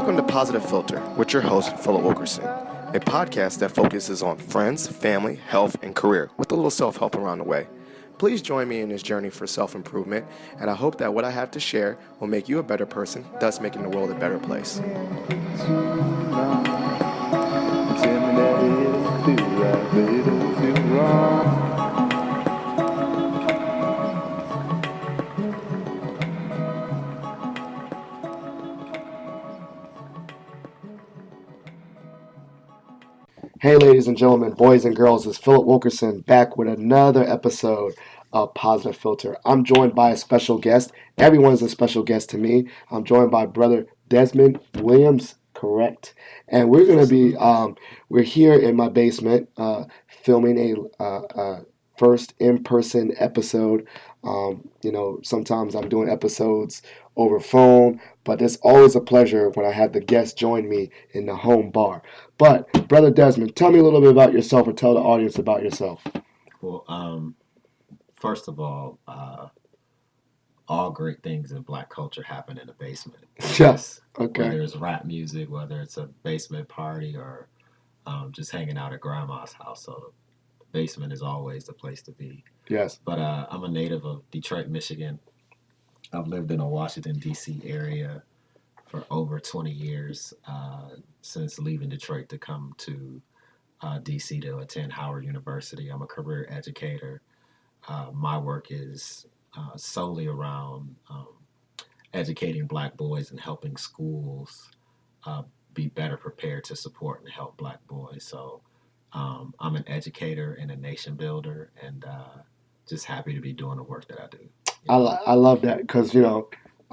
Welcome to Positive Filter with your host, Philip Wilkerson, a podcast that focuses on friends, family, health, and career with a little self-help around the way. Please join me in this journey for self-improvement, and I hope that what I have to share will make you a better person, thus making the world a better place. Hey, ladies and gentlemen, boys and girls, it's Philip Wilkerson back with another episode of Positive Filter. I'm joined by a special guest. Everyone's a special guest to me. I'm joined by brother Desmond Williams, correct? And we're going to be, we're here in my basement filming a first in-person episode. Sometimes I'm doing episodes over phone, but it's always a pleasure when I have the guests join me in the home bar. But, Brother Desmond, tell me a little bit about yourself or tell the audience about yourself. Well, first of all great things in Black culture happen in the basement. Yes. Okay. Whether it's rap music, whether it's a basement party, or just hanging out at grandma's house. So the basement is always the place to be. Yes. But I'm a native of Detroit, Michigan. I've lived in the Washington, D.C. area for over 20 years since leaving Detroit to come to D.C. to attend Howard University. I'm a career educator. My work is solely around educating Black boys and helping schools be better prepared to support and help Black boys. So I'm an educator and a nation builder, and just happy to be doing the work that I do. I love that because,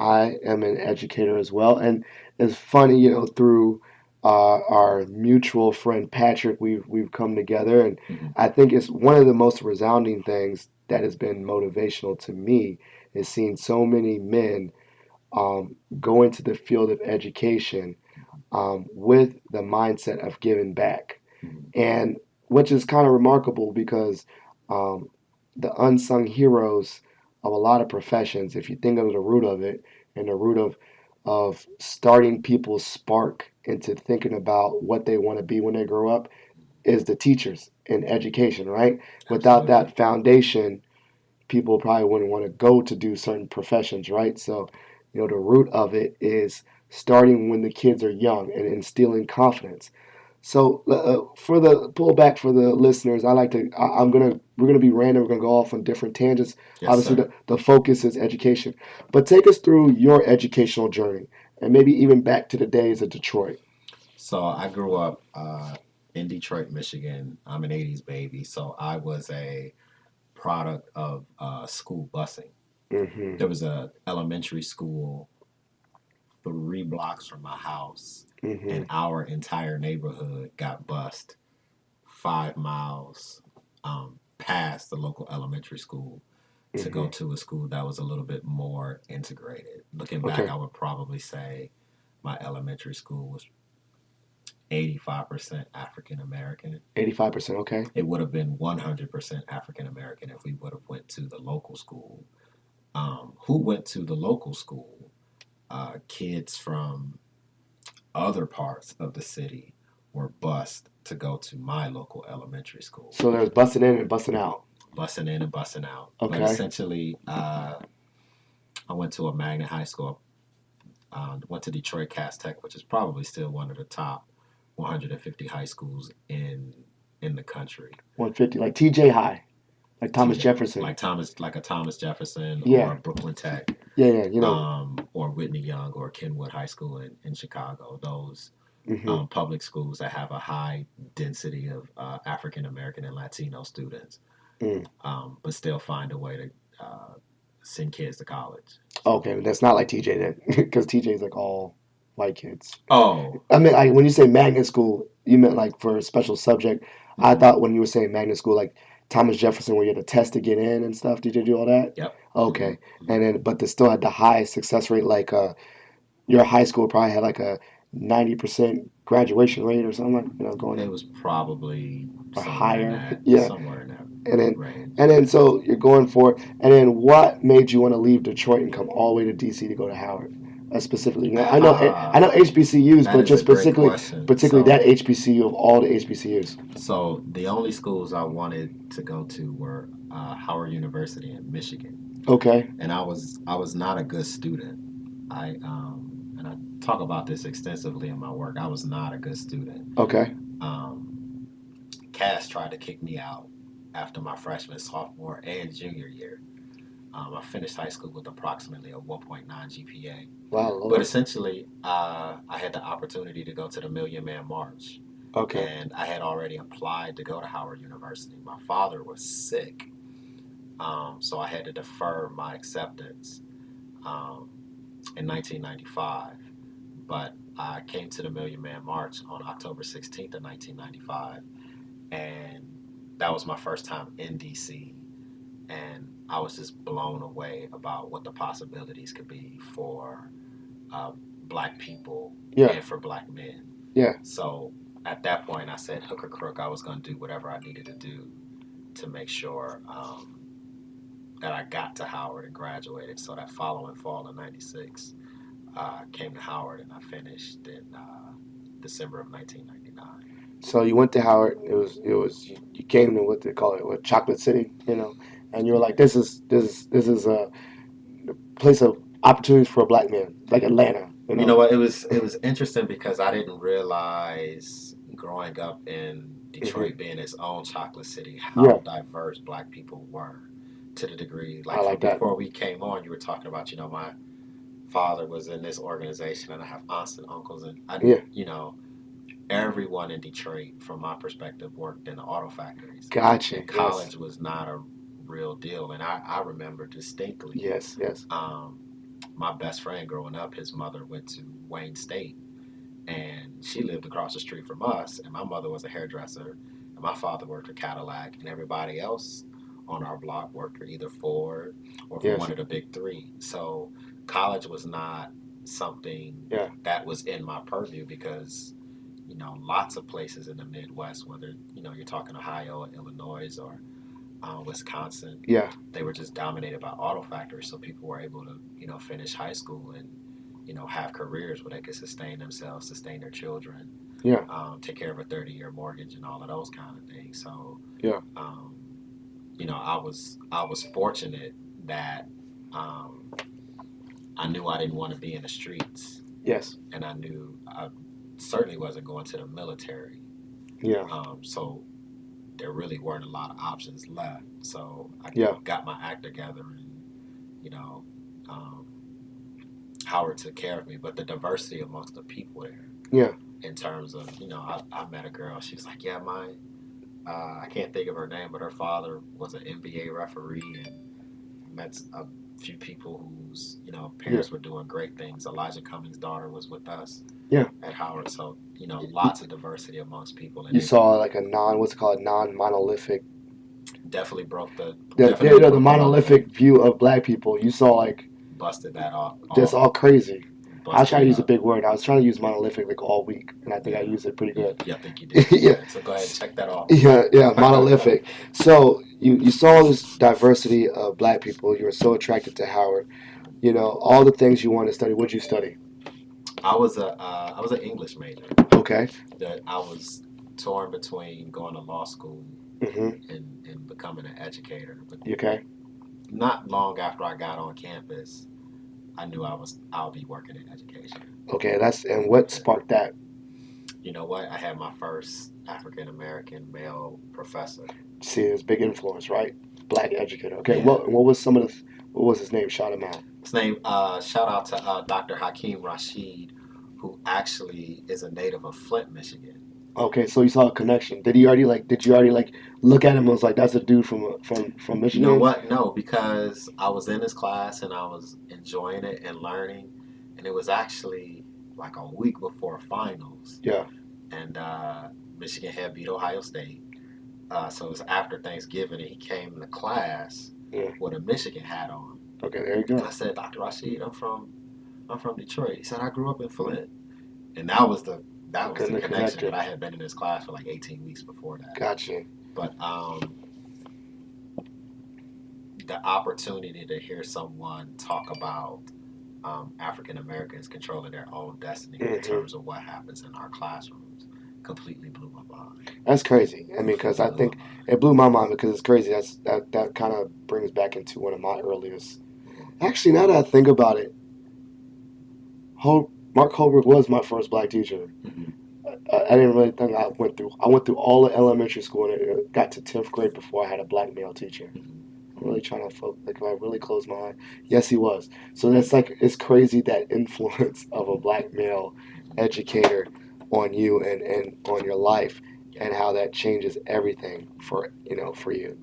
I am an educator as well. And it's funny, through our mutual friend Patrick, we've come together. And I think it's one of the most resounding things that has been motivational to me is seeing so many men go into the field of education with the mindset of giving back. And which is kind of remarkable because the unsung heroes of a lot of professions, if you think of the root of it and the root of starting people's spark into thinking about what they want to be when they grow up, is the teachers in education, right? Absolutely. Without that foundation, people probably wouldn't want to go to do certain professions, right? So, the root of it is starting when the kids are young and instilling confidence. So for the pullback for the listeners, we're gonna be random. We're gonna go off on different tangents. Yes, Obviously, the focus is education, but take us through your educational journey and maybe even back to the days of Detroit. So I grew up in Detroit, Michigan. I'm an '80s baby, so I was a product of school busing. Mm-hmm. There was a elementary school 3 blocks from my house, and our entire neighborhood got bused 5 miles past the local elementary school to go to a school that was a little bit more integrated. Looking back, I would probably say my elementary school was 85% African American. 85%, okay. It would have been 100% African American if we would have went to the local school. Who went to the local school? Kids from other parts of the city were bused to go to my local elementary school. So there's busing in and busing out. Busing in and busing out. Okay. But essentially, I went to a magnet high school. Went to Detroit Cass Tech, which is probably still one of the top 150 high schools in the country. 150, like TJ High, like Thomas Jefferson. Like a Thomas Jefferson, yeah. Or Brooklyn Tech. Yeah, or Whitney Young or Kenwood High School in Chicago. Those public schools that have a high density of African American and Latino students, but still find a way to send kids to college. Okay, but that's not like TJ then, because TJ is like all white kids. Oh, I mean, like when you say magnet school, you meant like for a special subject. I thought when you were saying magnet school, like Thomas Jefferson, where you had a test to get in and stuff. Did you do all that? Yep. Okay, and then but they still had the high success rate. Like your high school probably had like a 90% graduation rate or something. Going. It was probably higher. Somewhere in that. And then so you're going for it. And then what made you want to leave Detroit and come all the way to DC to go to Howard? specifically? I know Ah, HBCUs, that but is a just great question. particularly that HBCU of all the HBCUs. So the only schools I wanted to go to were Howard University in Michigan, Okay. and I was not a good student. And I talk about this extensively in my work. I was not a good student. Okay. Um, Cass tried to kick me out after my freshman, sophomore, and junior year. I finished high school with approximately a 1.9 GPA. Wow, But Lord. essentially, I had the opportunity to go to the Million Man March, Okay. and I had already applied to go to Howard University. My father was sick, so I had to defer my acceptance um, in 1995. But I came to the Million Man March on October 16th of 1995, and that was my first time in DC, and I was just blown away about what the possibilities could be for uh, black people Yeah. and for black men. Yeah. So at that point, I said, hook or crook, I was going to do whatever I needed to do to make sure that I got to Howard and graduated. So that following fall in '96, came to Howard and I finished in December of 1999. So you went to Howard. You came to what they call it, what Chocolate City, and you were like, this is a place of opportunities for a black man, like Atlanta, You know what? It was interesting because I didn't realize growing up in Hmm. Detroit being its own chocolate city Yeah, how diverse black people were to the degree I like like from that. before we came on you were talking about my father was in this organization and I have aunts and uncles and I Yeah, everyone in Detroit from my perspective worked in the auto factories gotcha. and Yes, college was not a real deal and I remember distinctly yes, yes, um, my best friend growing up his mother went to Wayne State and she lived across the street from us and my mother was a hairdresser and my father worked for Cadillac and everybody else on our block worked for either Ford or for yes, one of the big three. So college was not something yeah, that was in my purview because lots of places in the Midwest, whether you're talking Ohio or Illinois or Wisconsin, yeah, they were just dominated by auto factories. So people were able to finish high school and have careers where they could sustain themselves, sustain their children, yeah, take care of a 30-year mortgage and all of those kind of things. So yeah, um, I was fortunate that um, I knew I didn't want to be in the streets, yes, and I knew I certainly wasn't going to the military. yeah, So there really weren't a lot of options left. So I yeah, got my act together, and you know, um, Howard took care of me. But the diversity amongst the people there, yeah. in terms of I met a girl. She was like, yeah, my I can't think of her name, but her father was an NBA referee, and met a few people whose Yeah, parents were doing great things. Elijah Cummings' daughter was with us yeah. at Howard, so You, lots of diversity amongst people, and you it saw like a what's it called, non-monolithic, definitely broke the the definitely the broke the mold, monolithic view of black people. You saw like busted that off, just all crazy. I was busted trying to it use a up. big word. I was trying to use monolithic like all week, and I think I Yeah, used it pretty yeah, good. yeah. I think you did pretty Yeah, good. So go ahead and check that off. yeah, yeah, monolithic. So you saw this diversity of black people. You were so attracted to Howard. All the things you wanted to study. What'd you study? I was an English major. Okay. That I was torn between going to law school Mm-hmm. and becoming an educator. But Okay. not long after I got on campus, I knew I'll be working in education. Okay. And what And sparked that? you know what? I had my first African American male professor. See, his big influence, right? Black educator. Okay. Yeah. What was his name? Shout him out. His name, shout out to Dr. Hakeem Rashid, who actually is a native of Flint, Michigan. Okay, so you saw a connection. Did you already like look at him and was like, that's a dude from You know Michigan? what? No, because I was in his class and I was enjoying it and learning, and it was actually like a week before finals, Yeah. and Michigan had beat Ohio State. So it was after Thanksgiving, and he came to class Yeah. with a Michigan hat on, Okay, there you and go. I said, "Dr. Rashid, I'm from Detroit." He said, "I grew up in Flint," and that was the Couldn't have connection that connected. I had been in his class for like 18 weeks before that. Gotcha. But the opportunity to hear someone talk about African Americans controlling their own destiny in Hmm. terms of what happens in our classrooms completely blew my mind. That's crazy. I mean, because Completely I blew my think mind. it blew my mind because it's crazy. That kind of brings back into one of my earliest. Mm-hmm. Actually, now that I think about it, Mark Holbrook was my first black teacher. Mm-hmm. I didn't really think I went through. I went through all of elementary school and it got to 10th grade before I had a black male teacher. I'm Mm-hmm. really trying to focus. Like, if I really close my eye, yes, he was. So Right. that's like it's crazy that influence of a Mm-hmm. black male Mm-hmm. educator on you and on your life, Yeah. and how that changes everything for for you.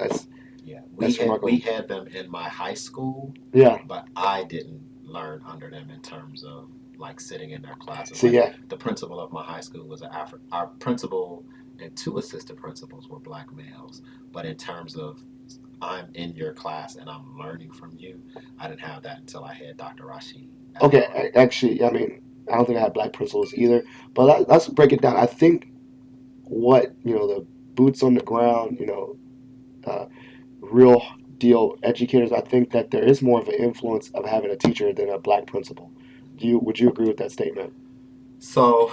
Yeah, That's we remarkable. had them in my high school, Yeah. but I didn't learn under them in terms of like sitting in their classes. So Like yeah. the principal of my high school was our principal and two assistant principals were black males, but in terms of I'm in your class and I'm learning from you, I didn't have that until I had Dr. Rashid as Okay. our Actually, I mean, I don't think I had black principals either. But let's break it down. I think what the boots on the ground, uh, real deal educators. I think that there is more of an influence of having a teacher than a black principal. Would you agree with that statement? so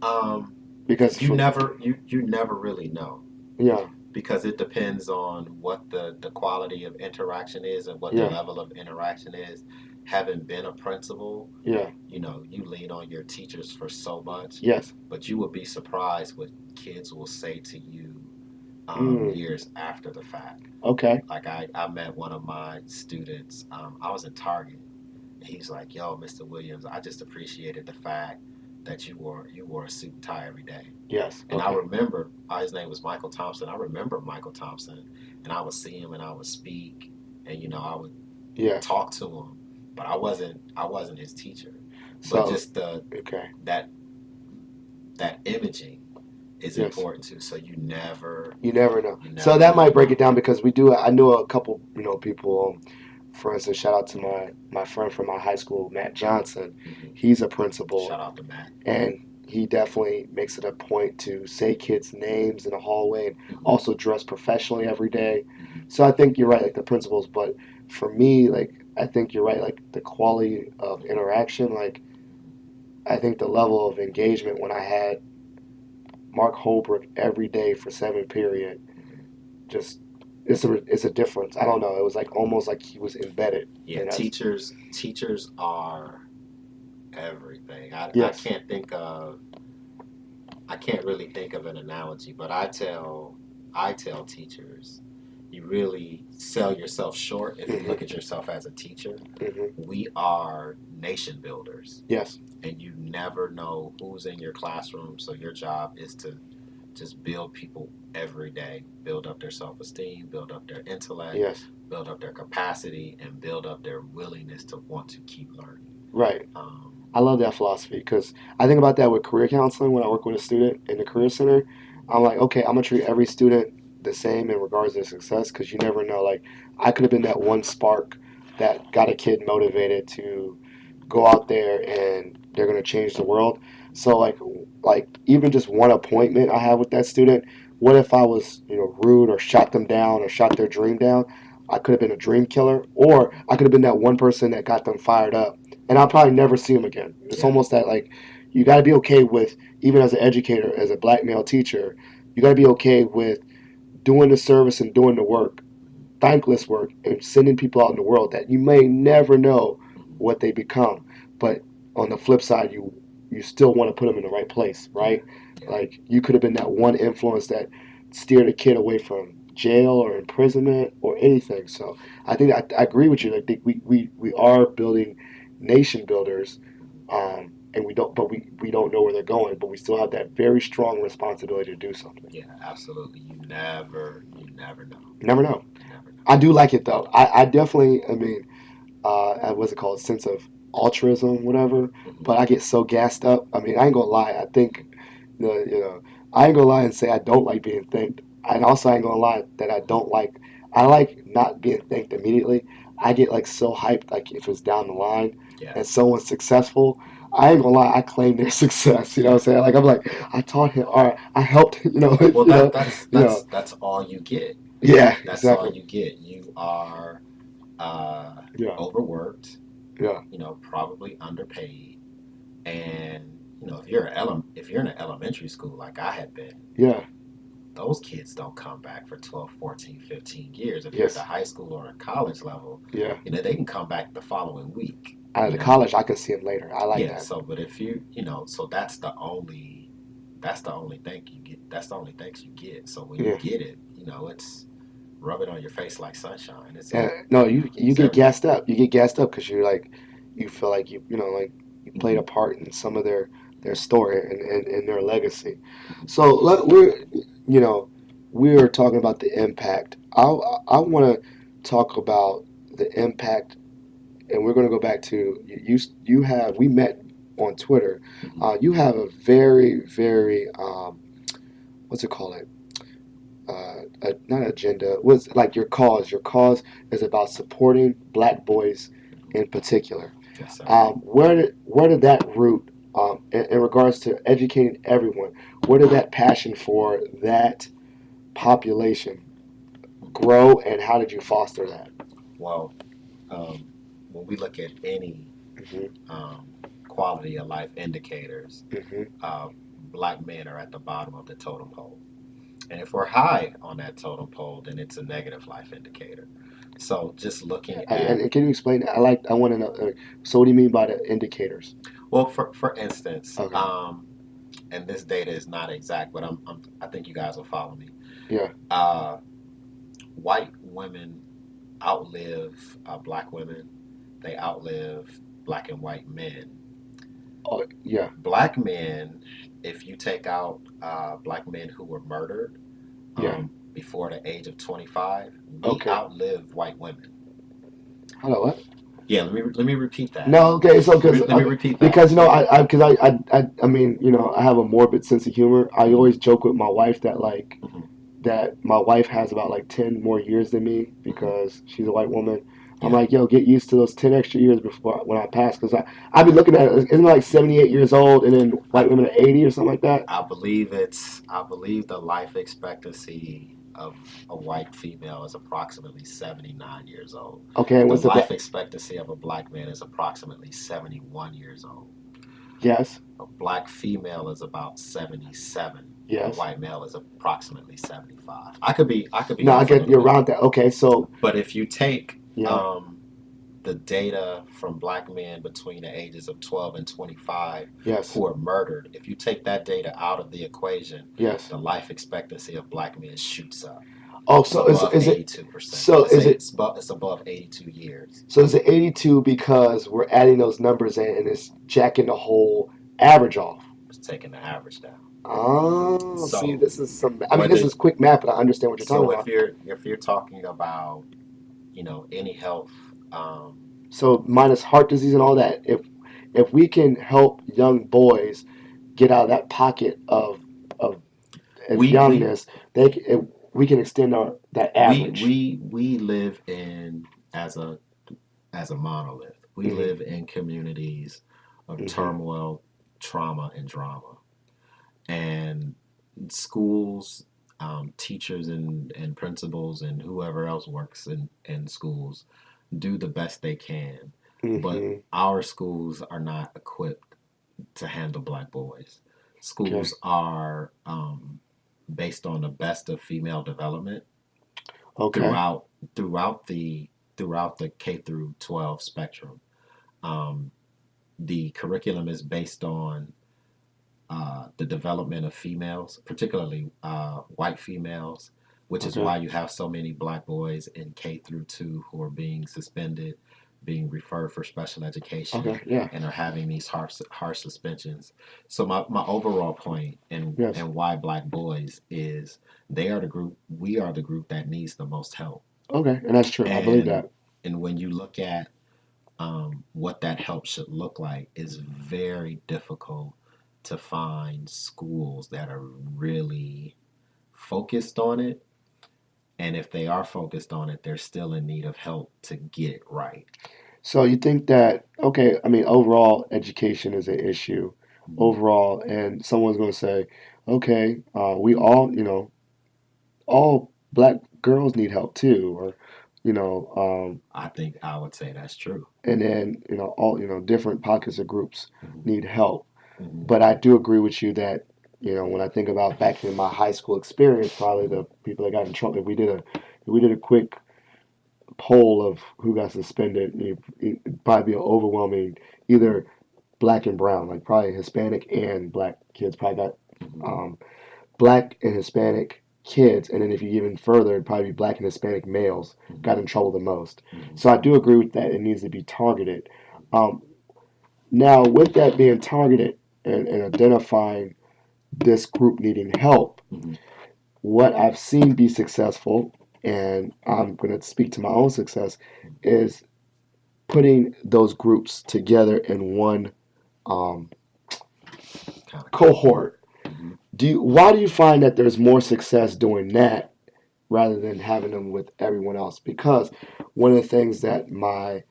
um, Because you for never you never really know yeah, because it depends on what the quality of interaction is and what the yeah, level of interaction is. Having been a principal, yeah, you lean on your teachers for so much, yes, but you would be surprised what kids will say to you mm, years after the fact. okay, Like I met one of my students, I was in Target, and he's like, "Yo, Mr. Williams, I just appreciated the fact that you wore a suit and tie every day." yes, And I okay, remember his name was Michael Thompson. I remember Michael Thompson, and I would see him and I would speak, and I would yeah. talk to him, but I wasn't his teacher. But So just the okay, that that imaging is yes. important too. So You never know. you So never that really might break know. it down because we do. I know a couple, people. For instance, shout out to my friend from my high school, Matt Johnson. Hmm. He's a principal, Shout out to Matt. and he definitely makes it a point to say kids' names in the hallway and Hmm. also dress professionally every day. Hmm. So I think you're right, like the principals. But for me, like I think you're right, like the quality of interaction. Like I think the level of engagement when I had Mark Holbrook every day for 7 period, just it's a difference. I don't know. It was like almost like he was embedded Yeah, in us. teachers are everything. Yes. I can't really think of an analogy, but I tell teachers, you really sell yourself short if you look Hmm. at yourself as a teacher. Hmm. We are nation builders, Yes. and you never know who's in your classroom. So your job is to just build people every day, build up their self esteem, build up their intellect, Yes. build up their capacity, and build up their willingness to want to keep learning. Right. Um, I love that philosophy because I think about that with career counseling when I work with a student in the career center. I'm like, okay, I'm gonna treat every student the same in regards to success because you never know. Like, I could have been that one spark that got a kid motivated to go out there and they're gonna change the world. So like even just one appointment I have with that student, what if I was rude or shot them down or shot their dream down? I could have been a dream killer, or I could have been that one person that got them fired up and I'll probably never see him again. It's yeah, almost that like you got to be okay with even as an educator, as a black male teacher, you got to be okay with doing the service and doing the work, thankless work, and sending people out in the world that you may never know mhm, what they become. But on the flip side, you still want to put them in the right place, yeah, right? yeah, Like you could have been that one influence that steered a kid away from jail or imprisonment or anything. So I think I agree with you. I think we are building nation builders, mhm, and we don't know where they're going, but we still have that very strong responsibility to do something. yeah. Absolutely. You never know. You never know. You never know. I do like it though. I definitely. I mean, what's it called? Sense of altruism, whatever. Hmm. But I get so gassed up. I mean, I ain't gonna lie. I think Hmm. I ain't gonna lie and say I don't like being thanked. And also, I ain't gonna lie that I don't like. I like not being thanked immediately. I get like so hyped, like if it's down the line Yeah. and someone's successful. Hmm. I ain't gonna lie. I claim their success. You know what Yeah. I'm saying? Like I'm like I taught him, or I helped. Well, that's You know. that's that's all you get. Yeah, That's all exactly. you get. You are uh, Yeah. overworked. Yeah. probably underpaid. And if you're in an elementary school like I had been, Yeah. those kids don't come back for 12, 14, 15 years. If you're at the Yes. high school or a college level, Yeah. they can come back the following week. Out of the college, I can see him later. I like Yeah. that. So, but if so that's the only thing you get. That's the only things you get. So when you Yeah. get it, it's rub it on your face like sunshine. And no, you It's get everything. gassed up. You get gassed up because you're like, you feel like like you played Hmm. a part in some of their story and their legacy. Hmm. So you know, we're talking about the impact. I want to talk about the impact, and we're going to go back to you have we met on Twitter. Hmm. You have a very what's it called? Not agenda. What's like your cause? Your cause is about supporting Black boys in particular. Yes, sir. Where did that root in regards to educating everyone? Where did that passion for that population Hmm. grow, and how did you foster that? Well, when we look at any Hmm. um, quality of life indicators, Hmm. uh, black men are at the bottom of the totem pole. And if we're high on that totem pole, then it's a negative life indicator. So just looking at, And can you explain that? I want to know. So what do you mean by the indicators? well, for instance, Okay. and this data is not exact, but I think you guys will follow me. Yeah. Uh, White women outlive black women. They outlive black and white men. Oh, yeah. Black men, if you take out black men who were murdered Yeah. before the age of 25, we Okay. outlive white women. Hello. What? Yeah, let me repeat that. No, okay, so because Let me repeat that. because I mean I have a morbid sense of humor. I Hmm. always joke with my wife that Hmm. that my wife has about like 10 more years than me Hmm. because she's a white woman. I'm Yeah, like, yo, get used to those 10 extra years before when I pass because I be looking at it, isn't it like 78 years old and then I white women are 80 or something like that? I believe the life expectancy of a white female is approximately 79 years old. Okay, The what's the life black? expectancy of a black man is approximately 71 years old. Yes, A black female is about 77. A yes. white male is approximately 75. I could be No, I off a get little you're bit. around that. Okay, so But if you take yeah, the data from black men between the ages of 12 and 25 yes, who are murdered, if you take that data out of the equation, yes. the life expectancy of black men shoots up. Oh, It's so above is it 82%. so is it It's above 82 years. So is it 82 because we're adding those numbers in and it's jacking the whole average off? It's taking the average down. Oh, see, So this is I mean, this whether is quick math, but I understand what you're talking so about. if you're talking about any health, So minus heart disease and all that, if we can help young boys get out of that pocket of we we youngness, we can extend that average. we live in as a as a monolith. We Hmm. live in communities of Hmm. turmoil, trauma, and drama. And schools, teachers, and principals, and whoever else works in schools do the best they can. But Hmm. our schools are not equipped to handle black boys. Okay. Schools are based on the best of female development Okay. throughout throughout the throughout the K through 12 spectrum. Um, the curriculum is based on the development of females, particularly white females, which is Okay. why you have so many black boys in K through 2 who are being suspended, being referred for special education, Okay. Yeah. and are having these harsh suspensions. So my overall point Yes. and why black boys is we are the group that needs the most help. Okay. And that's true. I believe And that. when you look at what that help should look like is very difficult to find schools that are really focused on it. And if they are focused on it, they're still in need of help to get it right. So you think that okay? I mean, overall, education is an issue Mhm. overall, and someone's going to say, okay, we all, all black girls need help too, or I think I would say that's true. and then all different pockets of groups Mm-hmm. need help. Mm-hmm. But I do agree with you that when I think about back in my high school experience, probably Mm-hmm. the people that got in trouble. If we did a quick poll of who got suspended, it'd probably be an overwhelming either black and brown, like probably Hispanic and black kids probably got Mm-hmm. um, black and Hispanic kids, and then if you get even further, it'd probably be black and Hispanic males Mm-hmm. got in trouble the most. Mm-hmm. So I do agree with that. It needs to be targeted. Um, Now, with that being targeted and identifying this group needing help, Mm-hmm. what I've seen be successful, and I'm going to speak to my own success, is putting those groups together in one um, Kind of cohort. cohort. Mm-hmm. Why do you find that there's more success doing that rather than having them with everyone else? Because one of the things that my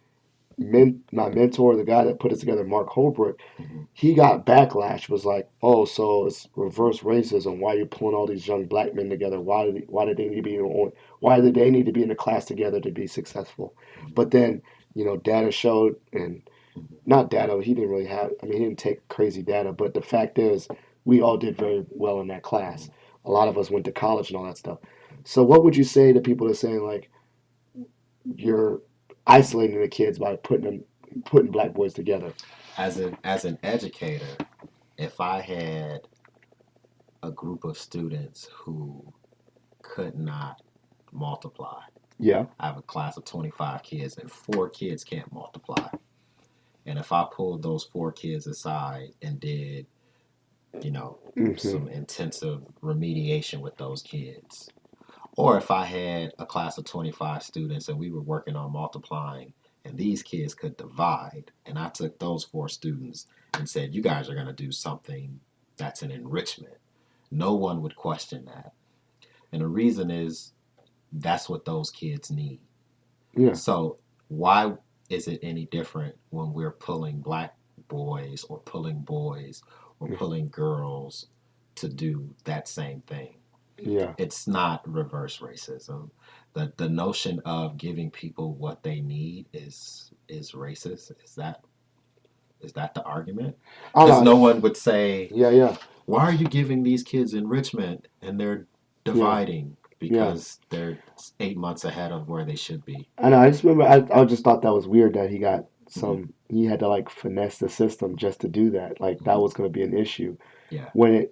mentor, the guy that put it together, Mark Holbrook, Mm-hmm. he got backlash. Was like, oh, so it's reverse racism. Why are you pulling all these young black men together? Why did they need to be on? Why did they need to be in a class together to be successful? But then data showed, and Mm-hmm. not data. He didn't really have. I mean, he didn't take crazy data. But the fact is, we all did very well in that class. A lot of us went to college and all that stuff. So, what would you say to people that are saying like you're isolating the kids by putting black boys together? As an educator, if I had a group of students who could not multiply, Yeah. I have a class of 25 kids and 4 kids can't multiply. And if I pulled those 4 kids aside and did, Hmm. some intensive remediation with those kids, or if I had a class of 25 students and we were working on multiplying and these kids could divide, and I took those 4 students and said, you guys are going to do something that's an enrichment, no one would question that. And the reason is that's what those kids need. Yeah. So why is it any different when we're pulling black boys or pulling boys or pulling girls to do that same thing? Yeah. It's not reverse racism. The notion of giving people what they need is racist. Is that the argument? I Because don't no know. one would say, Yeah. Yeah. why are you giving these kids enrichment and they're Yeah. dividing Yeah. because they're 8 months ahead of where they should be? I know. I just remember. I just thought that was weird that he got Mm-hmm. some. He had to like finesse the system just to do that. Like that Mm-hmm. was going to be an issue Yeah. when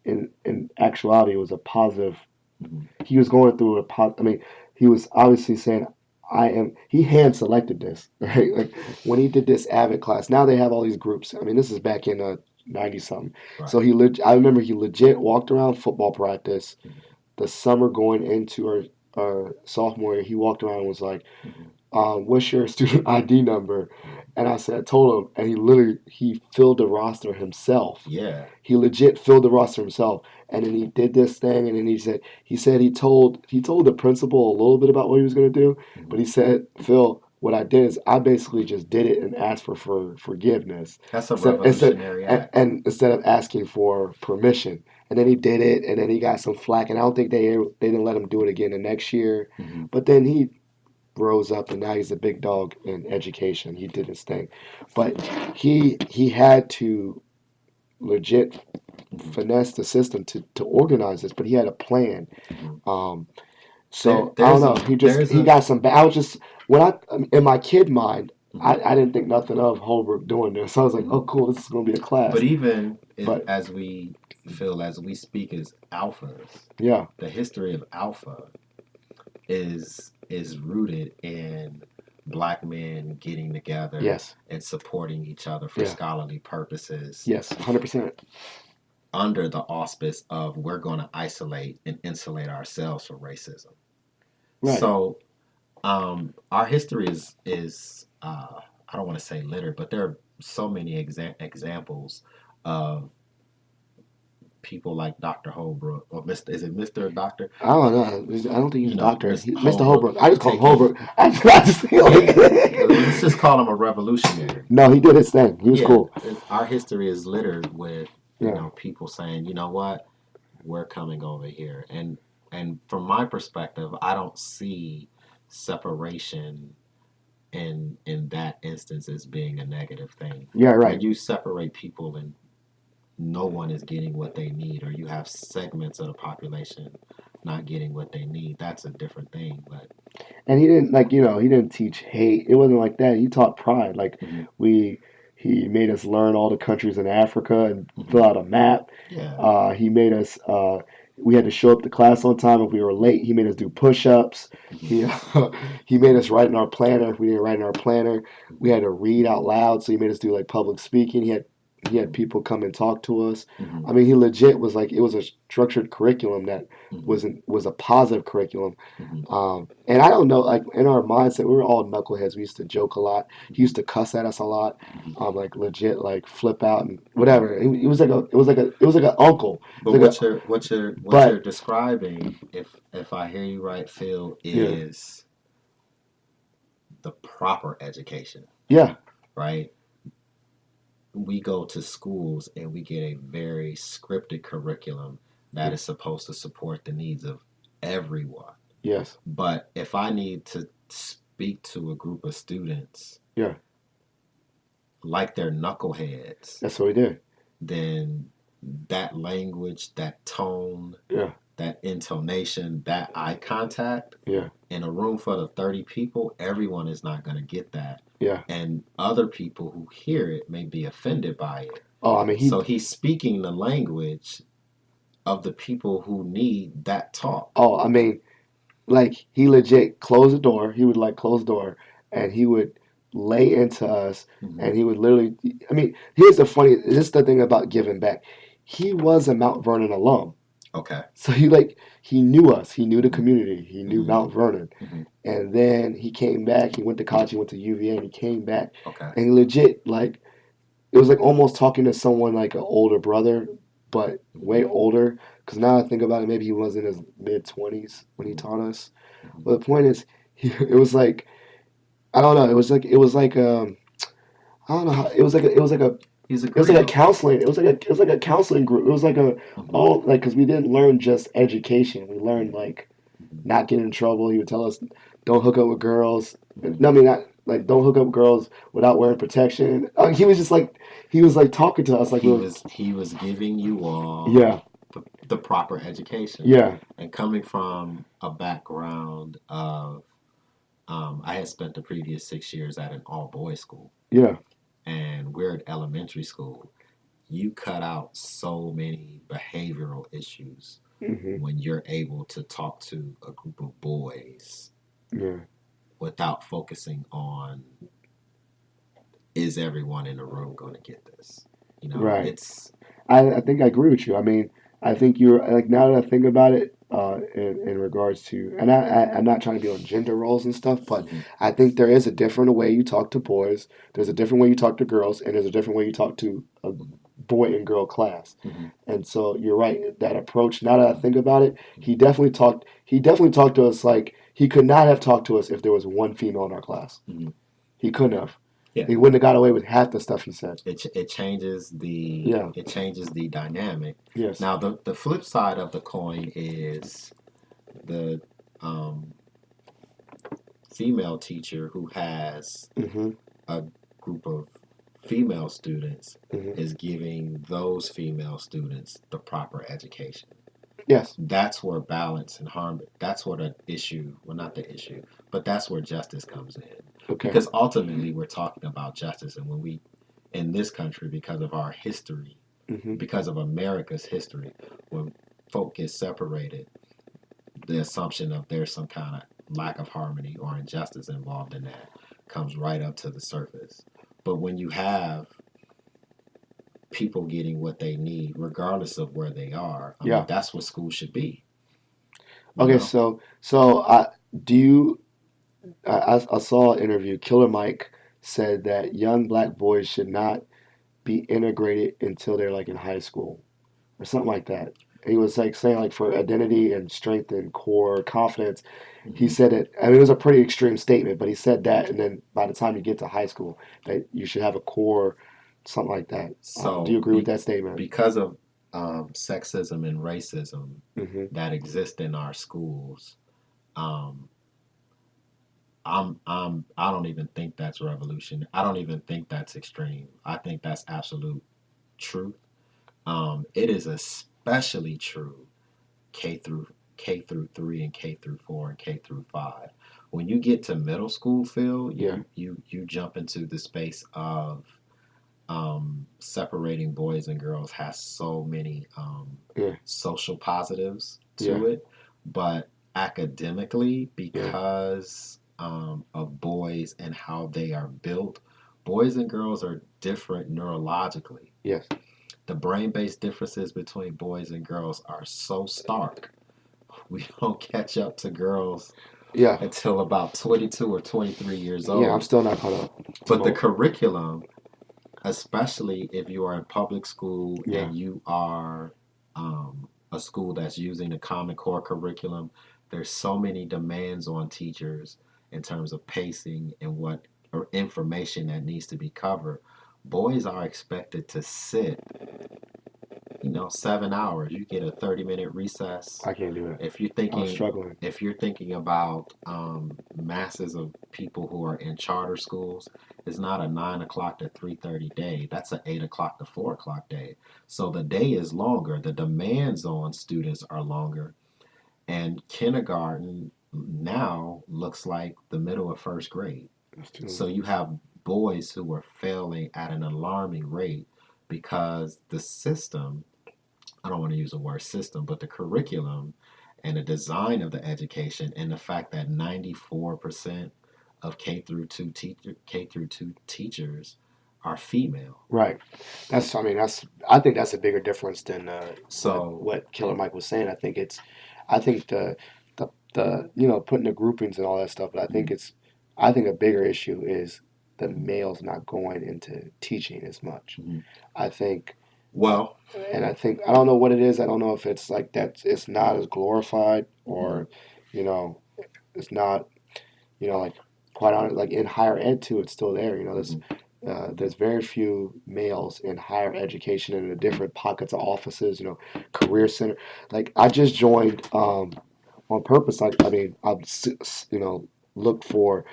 in actuality it was a positive. Mm-hmm. He was going through I mean, he was obviously saying, I am. He hand selected this, right? Like when he did this Avid class. Now they have all these groups. I mean, this is back in 90 something. So Right. I remember he legit walked around football practice Mm-hmm. the summer going into our sophomore year. He walked around and was like, Mm-hmm. what's your student ID number? Mm-hmm. And I told him, and he filled the roster himself. Yeah. He legit filled the roster himself, and then he did this thing, and then he said he told the principal a little bit about what he was gonna do, Mm-hmm. but he said, Phil, what I did is I basically just did it and asked for forgiveness That's a instead instead revolutionary and, act. and instead of asking for permission. And then he did it, and then he got some flack, and I don't think they didn't let him do it again the next year. Mm-hmm. But then he rose up and now he's a big dog in education. He did his thing. But he had to legit Mm-hmm. finesse the system to organize this, but he had a plan. Mm-hmm. Um, There, so I don't there's know. a He there's a got some. I was just when in my kid mind, mm-hmm. I didn't think nothing of Holbrook doing this. So I was like, Mm-hmm. oh cool, this is gonna be a But class. even But as we speak as alphas, yeah, the history of alpha is rooted in black men getting together yes, and supporting each other for yeah, scholarly purposes yes, 100%. under the auspice of we're going to isolate and insulate ourselves from racism. Right. So our history is I don't want to say littered, but there are so many examples of people like Dr. Holbrook or Mr. Is it Mr. or Doctor? I don't know. I don't think he's a doctor. Mr. Mr. Holbrook Holbrook. I just call him taking Holbrook. I just feel yeah. like Let's just call him a revolutionary. no, he did his thing. He was Yeah, cool. our history is littered with Yeah. people saying, you know what, we're coming over here, and from my perspective, I don't see separation in that instance as being a negative thing. Yeah, When right. you separate people and no one is getting what they need, or you have segments of the population not getting what they need, that's a different thing. But And he didn't like, he didn't teach hate. It wasn't like that. He taught pride. Like mm-hmm, we, he made us learn all the countries in Africa and mm-hmm, fill out a map. yeah, He made us. We had to show up to class on time if we were late. He made us do push-ups. mm-hmm, He he made us write in our planner. If we didn't write in our planner, we had to read out loud. So he made us do like public speaking. He had people come and talk to us. mm-hmm, I mean, he legit was like it was a structured curriculum that mm-hmm, was a positive curriculum. mm-hmm, And I don't know, like in our mindset, we were all knuckleheads. We used to joke a lot. He mm-hmm, used to cuss at us a lot, mm-hmm, like legit, like flip out and mm-hmm. whatever. It was like an uncle. It But was like what you're but describing, if I hear you right, Phil, yeah, is the proper education, yeah, right? We go to schools and we get a very scripted curriculum that yeah, is supposed to support the needs of everyone. yes, But if I need to speak to a group of students yeah. like they're knuckleheads, That's what we did. then that language, that tone, Yeah, that intonation, that eye contact yeah, in a room full of 30 people, everyone is not going to get that. yeah. And other people who hear it may be offended by it. Oh, I mean, So he's speaking the language of the people who need that talk. I mean, like he legit closed the door. He would like close the door, and he would lay into us, Mm-hmm. and he would literally. I mean, here's the funny. This is the thing about giving back. He was a Mount Vernon alum. Okay. So he knew us. He knew the Mm-hmm. community. He knew Mm-hmm. Mount Vernon. Mm-hmm. And then he came back. He went to college. He went to UVA, and he came back. Okay. And he legit like it was like almost talking to someone like an older brother, but way Mm-hmm. older. Because now I think about it, maybe he was in his mid-20s when he Mm-hmm. taught us. Mm-hmm. But the point is, it was like I don't know. It was like I don't know how it was like a He's it was like a agreeable. counseling. It was like a counseling group. It was like a Mm-hmm. all like because we didn't learn just education. We learned like Mm-hmm. not get in trouble. He would tell us, don't hook up with girls. Mm-hmm. No, I mean not like don't hook up with girls without wearing protection. He was just like he was like talking to us like we were. He was giving you all Yeah, the proper education, yeah, and coming from a background of I had spent the previous 6 years at an all boys school, yeah, and we're at elementary school. You cut out so many behavioral issues hmm, when you're able to talk to a group of boys yeah, without focusing on, is everyone in the room going to get this? right. It's I think I agree with you. I mean, I think you're like now that I think about it, in regards to, and I'm not trying to be on gender roles and stuff, but mm-hmm, I think there is a different way you talk to boys. There's a different way you talk to girls, and there's a different way you talk to a boy and girl class. mm-hmm, And so you're right. That approach. Now that I think about it, he definitely talked. He definitely talked to us like he could not have talked to us if there was one female in our class. mm-hmm. He couldn't have. Yeah. He wouldn't have got away with half the stuff he said. It Yeah. changes the dynamic. Yes. Now the flip side of the coin is the um, female teacher who has Mm-hmm. a group of female students Mm-hmm. is giving those female students the proper education. Yes. That's where balance and harmony, that's where the issue, well, not the issue, but that's where justice comes in. Okay. Because ultimately we're talking about justice. And when we, in this country, because of our history, Mm-hmm. because of America's history, when folk get separated, the assumption of there's some kind of lack of harmony or injustice involved in that comes right up to the surface. But when you have people getting what they need, regardless of where they are, I mean, Yeah. that's what school should be. You Okay. know? So do you? I saw an interview. Killer Mike said that young black boys should not be integrated until they're like in high school or something like that. He was like saying like for identity and strength and core confidence. He Mm-hmm. said it. I mean, it was a pretty extreme statement, but he said that, and then by the time you get to high school, that you should have a core, something like that. Do you So, agree with that statement? because of sexism and racism Hmm. that exist in our schools, um, I don't even think that's revolution. I don't even think that's extreme. I think that's absolute truth. It is especially true K through K through 3 and K through 4 and K through 5. When you get to middle school, Phil, Yeah, you jump into the space of separating boys and girls has so many yeah, social positives yeah, to it, but academically, yeah, because of boys and how they are built, boys and girls are different neurologically. yes, The brain based differences between boys and girls are so stark. We don't catch up to girls yeah, until about 22 or 23 years yeah. I'm old. still not caught up to But the both. curriculum, especially if you are in public school Yeah, and you are a school that's using the Common Core curriculum, there's so many demands on teachers in terms of pacing and what or information that needs to be covered. Boys are expected to sit, 7 hours. You get a 30-minute recess. I can't do it. If you're I was thinking, struggling. if you're thinking about masses of people who are in charter schools, it's not a 9 o'clock to 3:30 day. That's an 8 o'clock to 4 o'clock day. So the day is longer. The demands on students are longer, and kindergarten now looks like the middle of first grade. That's too. So you have boys who are failing at an alarming rate because the system, I don't want to use the word system, but the curriculum and the design of the education and the fact that 94% of K through 2 teachers are female. Right. That's. I mean, that's. I think that's a bigger difference than So, what Killer Mike was saying. I think it's. I think the putting the groupings and all that stuff. But I think mhm, it's. I think a bigger issue is the males not going into teaching as much. mhm. I think, Well, and I think I don't know what it is. I don't know if it's like that. It's not as glorified, mhm, or, you know, it's not. Like quite honest, like in higher ed too, it's still there. mhm, There's very few males in higher education in the different pockets of offices. Career center. Like I just joined on purpose. I mean, looked for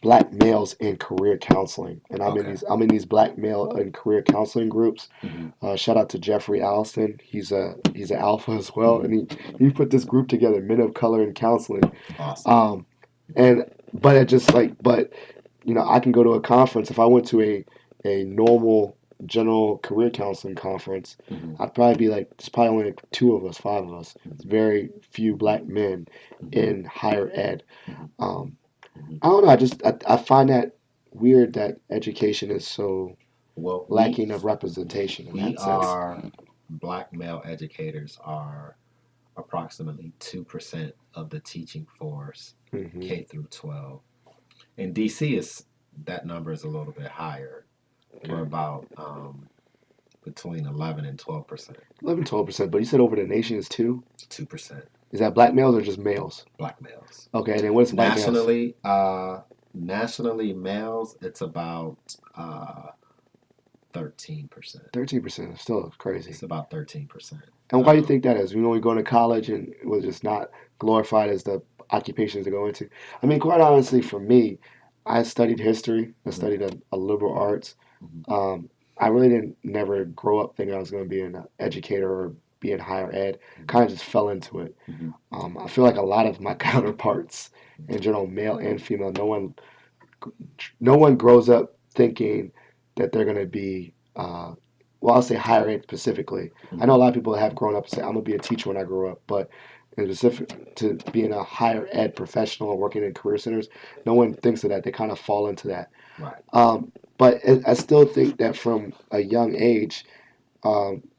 black males in career counseling, and okay. I'm in these black male and career counseling groups. Mhm, Shout out to Jeffrey Allison. He's an alpha as well, mhm. and he put this group together, Men of Color in Counseling. Awesome. Um, and but it just like but I can go to a conference if I went to a normal general career counseling conference. Mhm, I'd probably be like there's probably only like two of us, five of us. It's mhm, very few black men mhm, in higher ed. mhm, Um, mhm. I don't know. I find that weird that education is so Well, lacking of representation in we that sense. are black male educators are approximately 2% of the teaching force Hmm. K through 12. In DC, is that number is a little bit higher. We're Okay, about between 11 and 12%. 11, 12%. But you said over the nation is two. 2% Is that black males or just males? black males. Okay, then what's white males? Nationally, nationally males, it's about 13%. 13% is still crazy. It's about 13%. And why do you Um, think that is? We go to college and it was just not glorified as the occupations to go into. I mean, quite honestly, for me, I studied history. I mhm, studied a liberal arts. mhm, Um, I really didn't never grow up thinking I was going to be an educator or be in higher ed. Kind of just fell into it. mhm, I feel like a lot of my counterparts in general, male and female, no one grows up thinking that they're going to be, well, I'll say higher ed specifically. I know a mhm, lot of people have grown up and say, I'm going to be a teacher when I grow up, but in specific to being a higher ed professional and working in career centers, no one thinks of that. They kind of fall into that. right. But I still think that from a young age,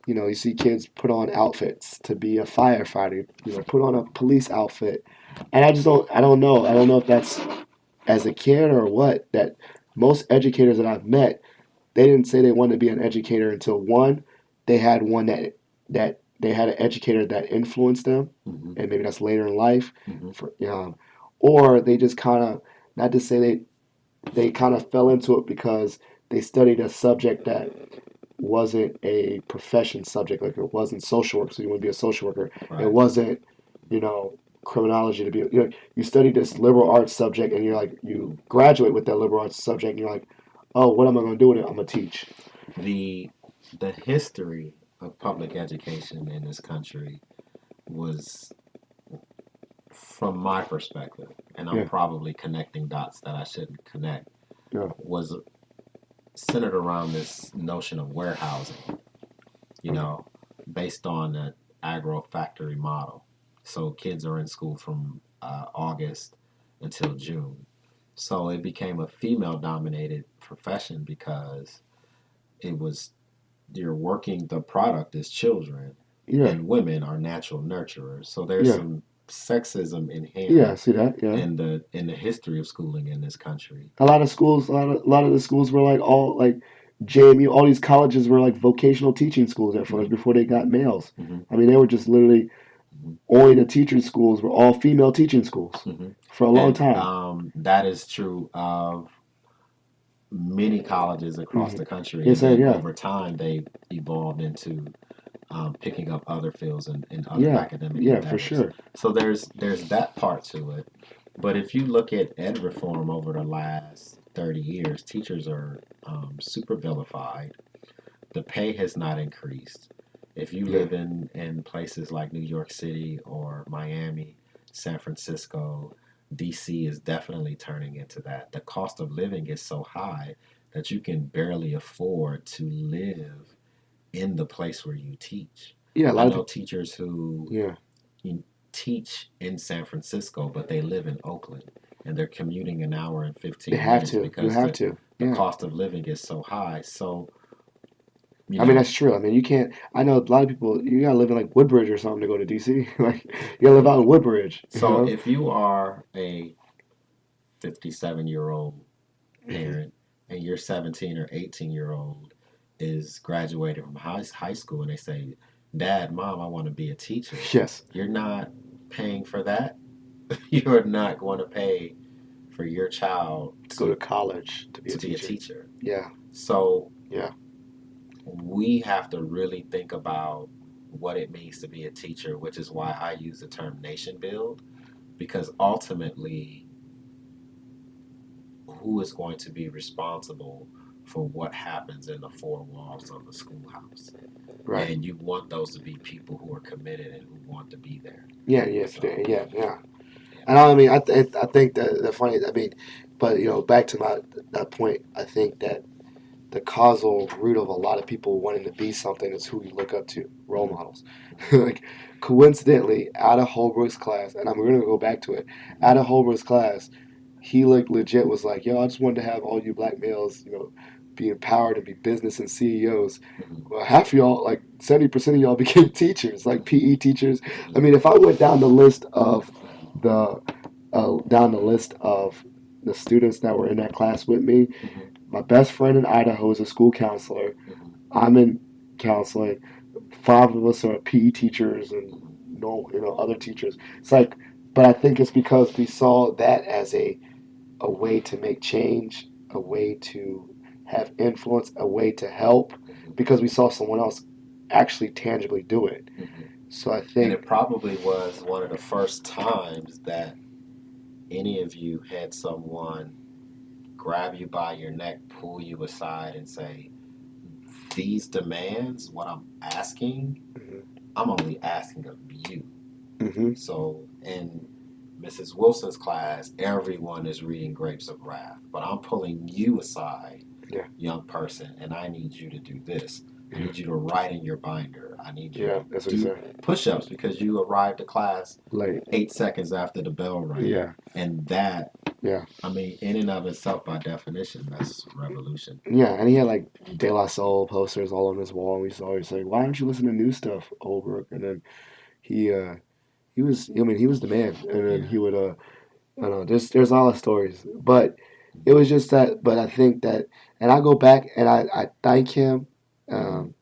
you see kids put on outfits to be a firefighter, put on a police outfit. And I don't know. I don't know if that's as a kid or what, that most educators that I've met, they didn't say they wanted to be an educator until one, they had one that they had an educator that influenced them, Mhm, and maybe that's later in life, mhm, for or they just kind of, not to say they kind of fell into it because they studied a subject that wasn't a profession subject, like it wasn't social work, so you want to be a social worker. It right. wasn't, you know. criminology to be, you study this liberal arts subject and you're like, you graduate with that liberal arts subject and you're like, oh, what am I going to do with it? I'm going to teach. The the history of public education in this country was, from my perspective, and I'm Yeah, probably connecting dots that I shouldn't connect, yeah, was centered around this notion of warehousing, you okay, know, based on the agro factory model. So kids are in school from August until June. So it became a female dominated profession because it was, you're working, the product is children, yeah, and women are natural nurturers. So there's yeah, some sexism yeah. I inherent see that. Yeah, in the history of schooling in this country. a lot of schools, a lot of the schools were like all like JMU. All these colleges were like vocational teaching schools at first Mm-hmm, before they got males. mm-hmm, I mean, they were just literally mm-hmm, only the teaching schools were all female teaching schools mm-hmm. for a long And time. that is true of many colleges across Hmm. the country. Yes, And sir. then Yeah, over time, they evolved into picking up other fields and other yeah, academic yeah, for endeavors. sure. So there's that part to it. But if you look at ed reform over the last 30 years, teachers are super vilified. The pay has not increased. If you Yeah, live in places like New York City or Miami, San Francisco, DC is definitely turning into that. The cost of living is so high that you can barely afford to live in the place where you teach. yeah. A I lot of know people. teachers who Yeah, teach in San Francisco, but they live in Oakland and they're commuting an hour and they 15 have minutes to. You because have to. the Yeah. cost of living is so high. So, you I mean, know, that's true. I mean, you can't. I know a lot of people. You gotta live in like Woodbridge or something to go to DC. Like, you gotta live mhm. out in Woodbridge. You So know. if you are a 57-year-old Hmm. parent and your 17 or 18-year-old is graduating from high school and they say, Dad, Mom, I want to be a teacher, Yes. you're not paying for that. You're not going to pay for your child To go to college to be a to be a teacher. teacher. Yeah. So Yeah. we have to really think about what it means to be a teacher, which is why I use the term nation build, because ultimately, who is going to be responsible for what happens in the four walls of the schoolhouse? Right. And you want those to be people who are committed and who want to be there. Yeah. Yeah. So, Yeah. Yeah. yeah. And I mean, I think that the funny. I mean, but back to that point. I think that the causal root of a lot of people wanting to be something is who you look up to, role Mm-hmm, models. mm-hmm, Like, coincidentally, out of Holbrook's class, and I'm going to go back to it, mm-hmm, out of Holbrook's class, he like legit was like, yo, I just wanted to have all you black males, be empowered and be business and CEOs. mm-hmm, Well, half of y'all, like 70% of y'all became teachers, like mm-hmm, PE teachers. mm-hmm, I mean, if I went the down the list of the students that were in that class with me, mm-hmm, my best friend in Idaho is a school counselor. mm-hmm, I'm in counseling. Five of us are PE teachers and mm-hmm, no, other teachers. It's like, but I think it's because we saw that as a way to make change, a way to have influence, a way to help, mm-hmm, because we saw someone else actually tangibly do it. mm-hmm. So I And it think, probably was one of the first times that any of you had someone grab you by your neck, pull you aside, and say, these demands, what I'm asking, hmm, I'm only asking of you. hmm, So in Mrs. Wilson's class, everyone is reading Grapes of Wrath, but I'm pulling you aside, yeah, young person, and I need you to do this. I yeah, need you to write in your binder. I need you yeah, to that's what he do said. push ups because you arrived to class Late, 8 seconds after the bell rang. yeah, And that, yeah. I mean, in and of itself, by definition, that's revolution. Yeah, and he had like De La Soul posters all on his wall. And we used to always say, "Why don't you listen to new stuff, Holbrook?" And then he was, I mean, he was the man. And then Yeah. he would, I don't know, there's all the stories, but it was just that. But I think that, and I go back and I thank him. Mm-hmm. Um,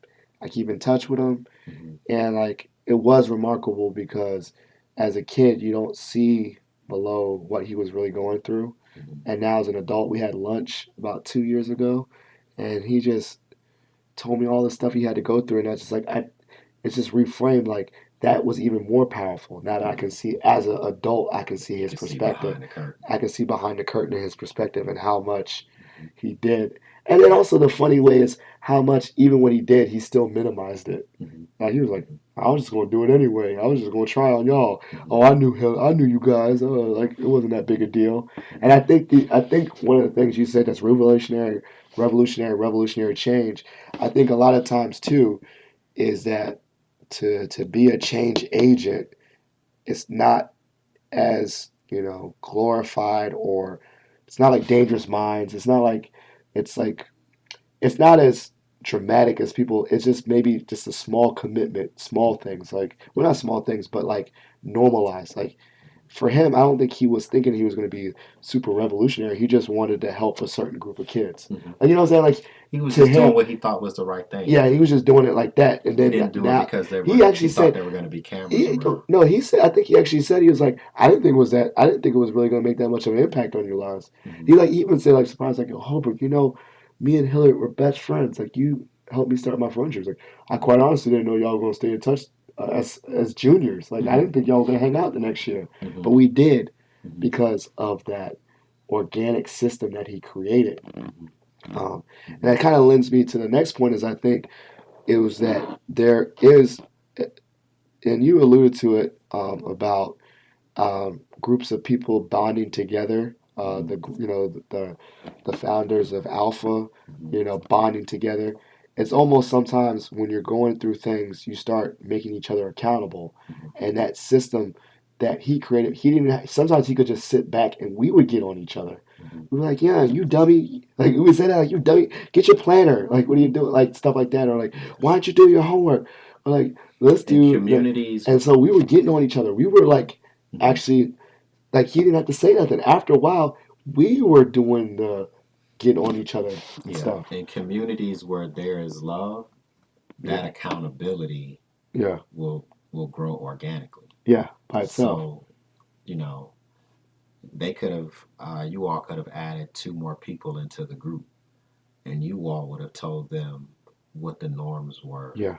I keep in touch with him, Mm-hmm. and like it was remarkable because as a kid you don't see below what he was really going through, Mm-hmm. and now as an adult we had lunch about 2 years ago, and he just told me all the stuff he had to go through, and that's just like it's just reframed like that was even more powerful. Now that I can see as an adult, I can see You his can see perspective. behind the curtain. I can see behind the curtain in his perspective and how much Mm-hmm. he did. And then also the funny way is how much even when he did, he still minimized it. Mm-hmm. Like he was like, Mm-hmm. I was just gonna do it anyway. I was just gonna try on y'all. Mm-hmm. Oh, I knew him. I knew you guys. Like it wasn't that big a deal. And I think one of the things you said that's revolutionary change. I think a lot of times too is that to be a change agent, it's not as glorified, or it's not like Dangerous Minds. It's like it's not as dramatic as people. It's just maybe just a small commitment, small things, like well, not small things, but like normalized. Like for him, I don't think he was thinking he was going to be super revolutionary. He just wanted to help a certain group of kids. Mm-hmm. Like you know what I'm saying? Like He was to just doing him, what he thought was the right thing. yeah, he was just doing it like that. And He then didn't do it now because he actually he thought said there were going to be cameras around. no, he said. I think he actually said he was like, I didn't think it was really gonna make that much of an impact on your lives. Mm-hmm. He even said like surprised like, Holbrook, me and Hillary were best friends. Like you helped me start my friendship. Like I quite honestly didn't know y'all were gonna stay in touch as juniors. Like I Mm-hmm. didn't think y'all were gonna hang out the next year, Mm-hmm. but we did Mm-hmm. because of that organic system that he created. Mm-hmm. And that kind of lends me to the next point. Is I think it was that there is, and you alluded to it about groups of people bonding together. Mm-hmm. The founders of Alpha, Mm-hmm. bonding together. It's almost sometimes when you're going through things, you start making each other accountable, Mm-hmm. and that system that he created, he didn't. Sometimes he could just sit back, and we would get on each other. Mm-hmm. We were like, "Yeah, you dummy!" Like we would say that, like, "You dummy, get your planner." Like, what are you doing? Like stuff like that, or like, Yeah. "Why aren't you doing your homework?" Or like, "Let's In do that." communities. And so we were getting on each other. We were like Mm-hmm. actually like he didn't have to say nothing. After a while, we were doing the getting on each other Yeah. stuff. In communities where there is love, that Yeah, accountability yeah, will grow organically. yeah, by itself. So, you know, they could have you all could have added two more people into the group, and you all would have told them what the norms were Yeah,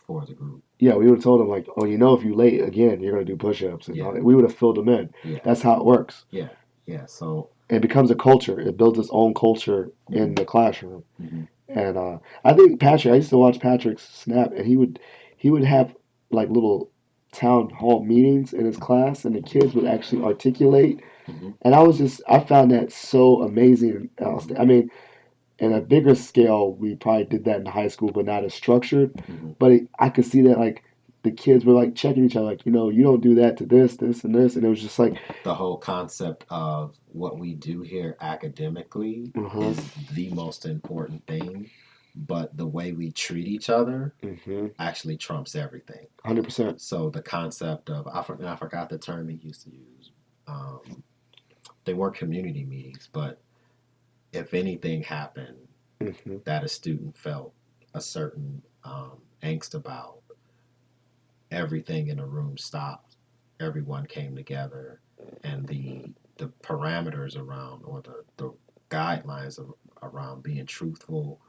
for the group. yeah. We would have told him like, oh, if you late again, you're gonna do push-ups, and all Yeah. that. We would have filled them in. Yeah. That's how it works. Yeah. Yeah. So. It becomes a culture. It builds its own culture in Mm-hmm. the classroom. Mm-hmm. And I think Patrick. I used to watch Patrick's snap, and he would have like little town hall meetings in his class, and the kids would actually articulate. Mm-hmm. And I found that so amazing. I mean, in a bigger scale, we probably did that in high school, but not as structured. Mm-hmm. But I could see that like the kids were like checking each other, like you don't do that to this, and this, and it was just like, The whole concept of what we do here academically uh-huh, is the most important thing, but the way we treat each other mm-hmm, actually trumps everything. 100%, So the concept of I forgot the term he used to use. They weren't community meetings, but if anything happened mm-hmm, that a student felt a certain angst about, everything in the room stopped. Everyone came together, and the parameters around, or the guidelines around being truthful,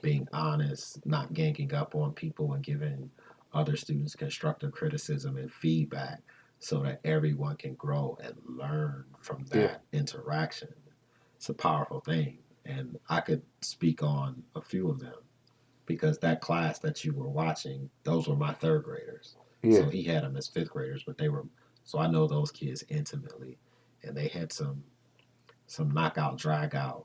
being honest, not ganging up on people, and giving other students constructive criticism and feedback so that everyone can grow and learn from yeah, that interaction. It's a powerful thing. And I could speak on a few of them because that class that you were watching, those were my third graders. yeah, So he had them as fifth graders, but they were, so I know those kids intimately, and they had some knockout, drag out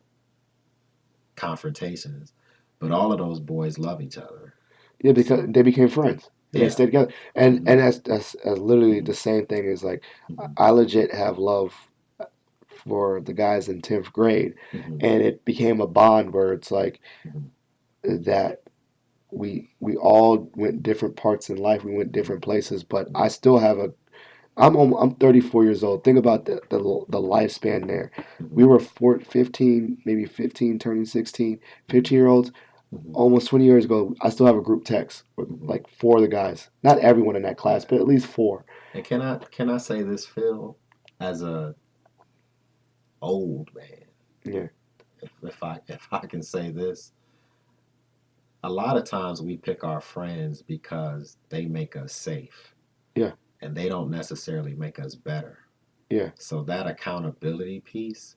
confrontations, but all of those boys love each other. yeah, because So they became friends and they yeah. stayed together, and Mm-hmm. and that's literally Mm-hmm. the same thing as like Mm-hmm. I legit have love for the guys in 10th grade, Mm-hmm. and it became a bond where it's like Mm-hmm. that we all went different parts in life. We went different places, but I still have I'm 34 years old. Think about the lifespan there. Mm-hmm. We were 15, maybe 15, turning 16, 15-year olds. Mm-hmm. Almost 20 years ago, I still have a group text with Mm-hmm. like four of the guys. Not everyone in that class, Yeah. but at least four. And can I say this, Phil, as a old man, Yeah, if I can say this, a lot of times we pick our friends because they make us safe. Yeah. and they don't necessarily make us better. Yeah. So that accountability piece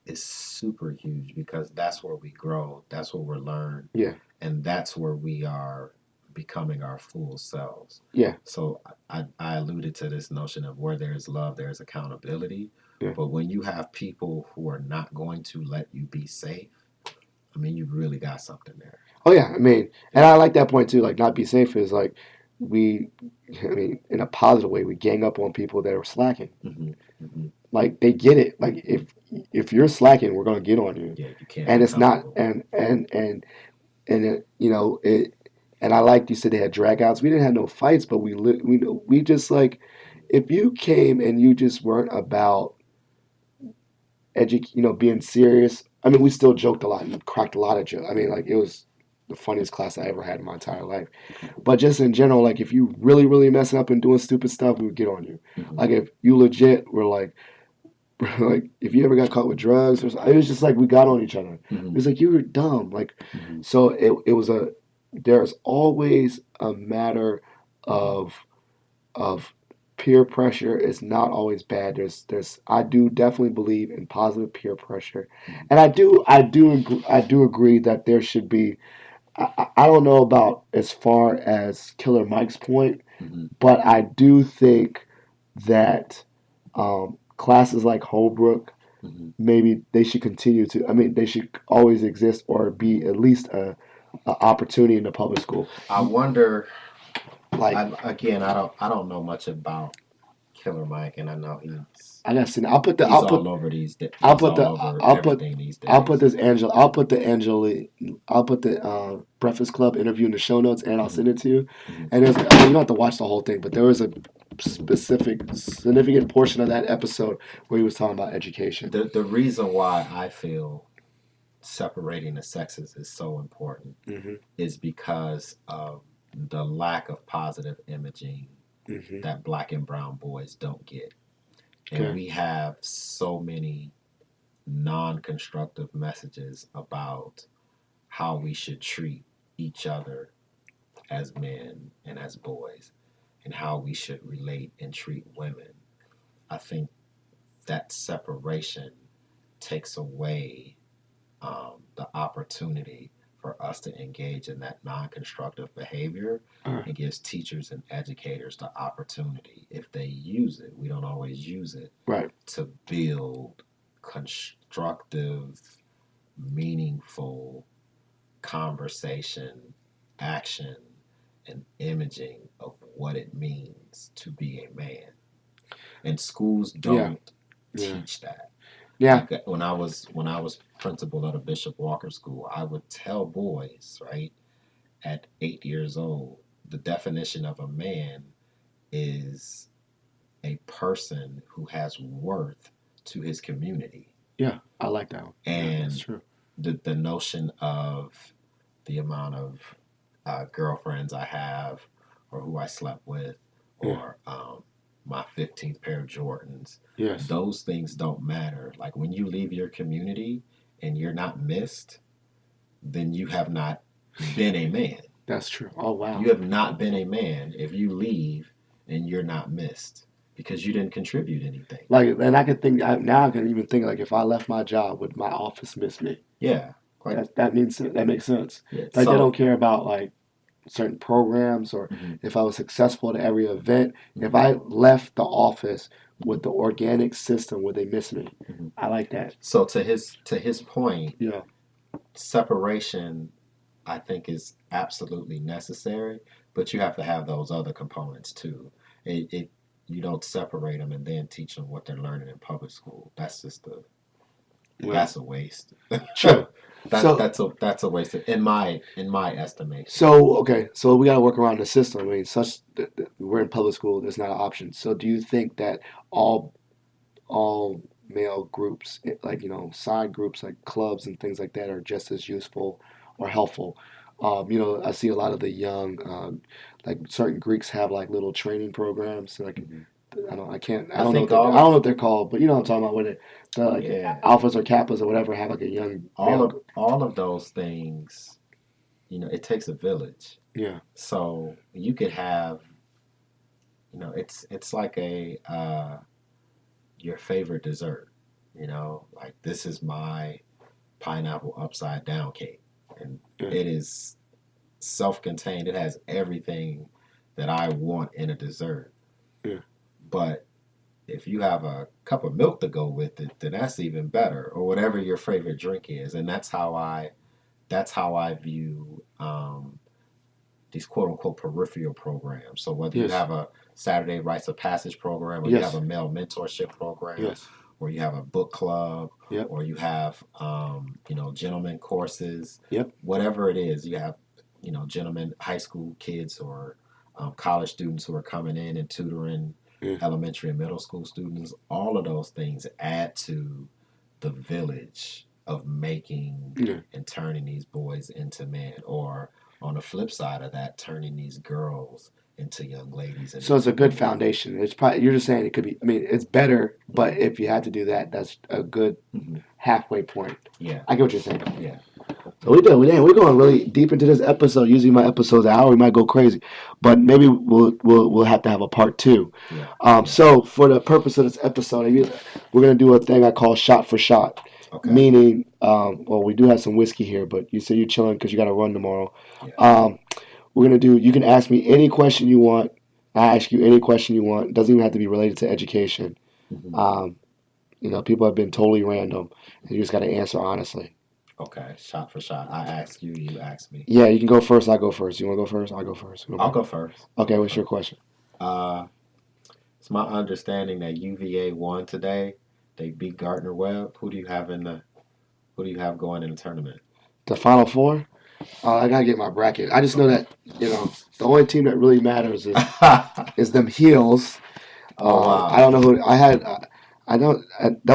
is super huge because that's where we grow, that's where we're learned, Yeah. and that's where we are becoming our full selves. Yeah. So I alluded to this notion of where there's love, there's accountability. Yeah. But when you have people who are not going to let you be safe, I mean, you've really got something there. Oh yeah, I mean, and I like that point too. Like, not be safe is like we, I mean, in a positive way, we gang up on people that are slacking. Mm-hmm. Mm-hmm. Like they get it. Like if you're slacking, we're gonna get on you. Yeah, you can't And be it's not, comfortable. and it, it. And I like you said they had dragouts. We didn't have no fights, but we just like if you came and you just weren't about being serious. I mean, we still joked a lot and cracked a lot of jokes. I mean, like it was the funniest class I ever had in my entire life. But just in general, like if you really, really messing up and doing stupid stuff, we would get on you. Mm-hmm. Like if you legit were like, like if you ever got caught with drugs or something, it was just like we got on each other. Mm-hmm. It was like you were dumb. Like Mm-hmm. so it was there's always a matter of of peer pressure is not always bad. There's I do definitely believe in positive peer pressure, and I do agree that there should be. I don't know about as far as Killer Mike's point, Mm-hmm. but I do think that classes like Holbrook Mm-hmm. maybe they should continue to. I mean, they should always exist or be at least a opportunity in the public school. I wonder. Like I don't know much about Killer Mike, and I know I gotta see. he's all over these. I'll He's put all the over I'll put everything these I'll put days. this Angela I'll put the Breakfast Club interview in the show notes and I'll Mm-hmm. send it to you. Mm-hmm. And there's you don't have to watch the whole thing, but there was a specific significant portion of that episode where he was talking about education. The reason why I feel separating the sexes is so important Mm-hmm. is because of the lack of positive imaging Mm-hmm. that black and brown boys don't get. And Okay. we have so many non constructive messages about how we should treat each other as men and as boys and how we should relate and treat women. I think that separation takes away the opportunity for us to engage in that non-constructive behavior and gives teachers and educators the opportunity, if they use it, we don't always use it, Right. to build constructive, meaningful conversation, action, and imaging of what it means to be a man. And schools Yeah. don't Yeah. teach that. Yeah. Like when I was principal at a Bishop Walker school, I would tell boys, right, at 8 years old, the definition of a man is a person who has worth to his community. Yeah. I like that one. Yeah, that's And true. the notion of the amount of girlfriends I have, or who I slept with, Yeah. or my 15th pair of Jordans, Yes. those things don't matter. Like when you leave your community and you're not missed, then you have not been a man. That's true. Oh wow. You have not been a man if you leave and you're not missed because you didn't contribute anything. Like, and I can think now. I can even think like if I left my job, would my office miss me? Yeah. Like, That makes sense. yeah. Like they don't So, care about like certain programs or mhm, if I was successful at every event. If mhm, I left the office with the organic system, would they miss me? mhm. I like that. So to his point, Yeah. separation I think is absolutely necessary, but you have to have those other components too. It you don't separate them and then teach them what they're learning in public school. That's just Yeah. that's a waste. True. So That's a waste in my estimation. so okay. So we got to work around the system. I mean, we're in public school. There's not an option. So do you think that all all male groups, like side groups like clubs and things like that, are just as useful or helpful? I see a lot of the young, like certain Greeks have like little training programs. Like Mhm. I I don't know think what I all don't of know what they're called, but you know what I'm talking about. When the like yeah, alphas or kappas or whatever have like a young male. all of those things, it takes a village. Yeah. So you could have it's like a your favorite dessert. Like this is my pineapple upside down cake, and Yeah. it is self-contained. It has everything that I want in a dessert. Yeah. But if you have a cup of milk to go with it, then that's even better, or whatever your favorite drink is. And that's how I view these quote unquote peripheral programs. So whether you Yes. have a Saturday Rites of Passage program, or you have Yes. a male mentorship program, Yes. or you have a book club, Yep. or you have gentlemen courses, Yep. whatever it is, you have gentlemen high school kids or college students who are coming in and tutoring Yeah. elementary and middle school students. All of those things add to the village of making Yeah. and turning these boys into men, or on the flip side of that, turning these girls into young ladies and So it's into a good women. foundation. It's probably you're just saying it could be. I mean, it's better, but if you had to do that, that's a good Mm-hmm. halfway point. Yeah, I get what you're saying. yeah. So we do. We're going really deep into this episode. Usually my episodes an hour. We might go crazy, but maybe we'll have to have a part two. Yeah. So for the purpose of this episode, we're gonna do a thing I call shot for shot. Okay. Meaning, well, we do have some whiskey here, but you say you're chilling because you got to run tomorrow. Yeah. We're gonna do. You can ask me any question you want. I ask you any question you want. It doesn't even have to be related to education. Mm-hmm. People have been totally random, and you just got to answer honestly. Okay, shot for shot. I ask you, you ask me. Yeah, you can go first. I go first. You want to go first? I'll go first. I'll go first. Okay, what's your question? It's my understanding that UVA won today. They beat Gardner Webb. Who do you have going in the tournament? The Final Four? I gotta get my bracket. I just know that the only team that really matters is them heels. Oh wow. I don't know who I had. I don't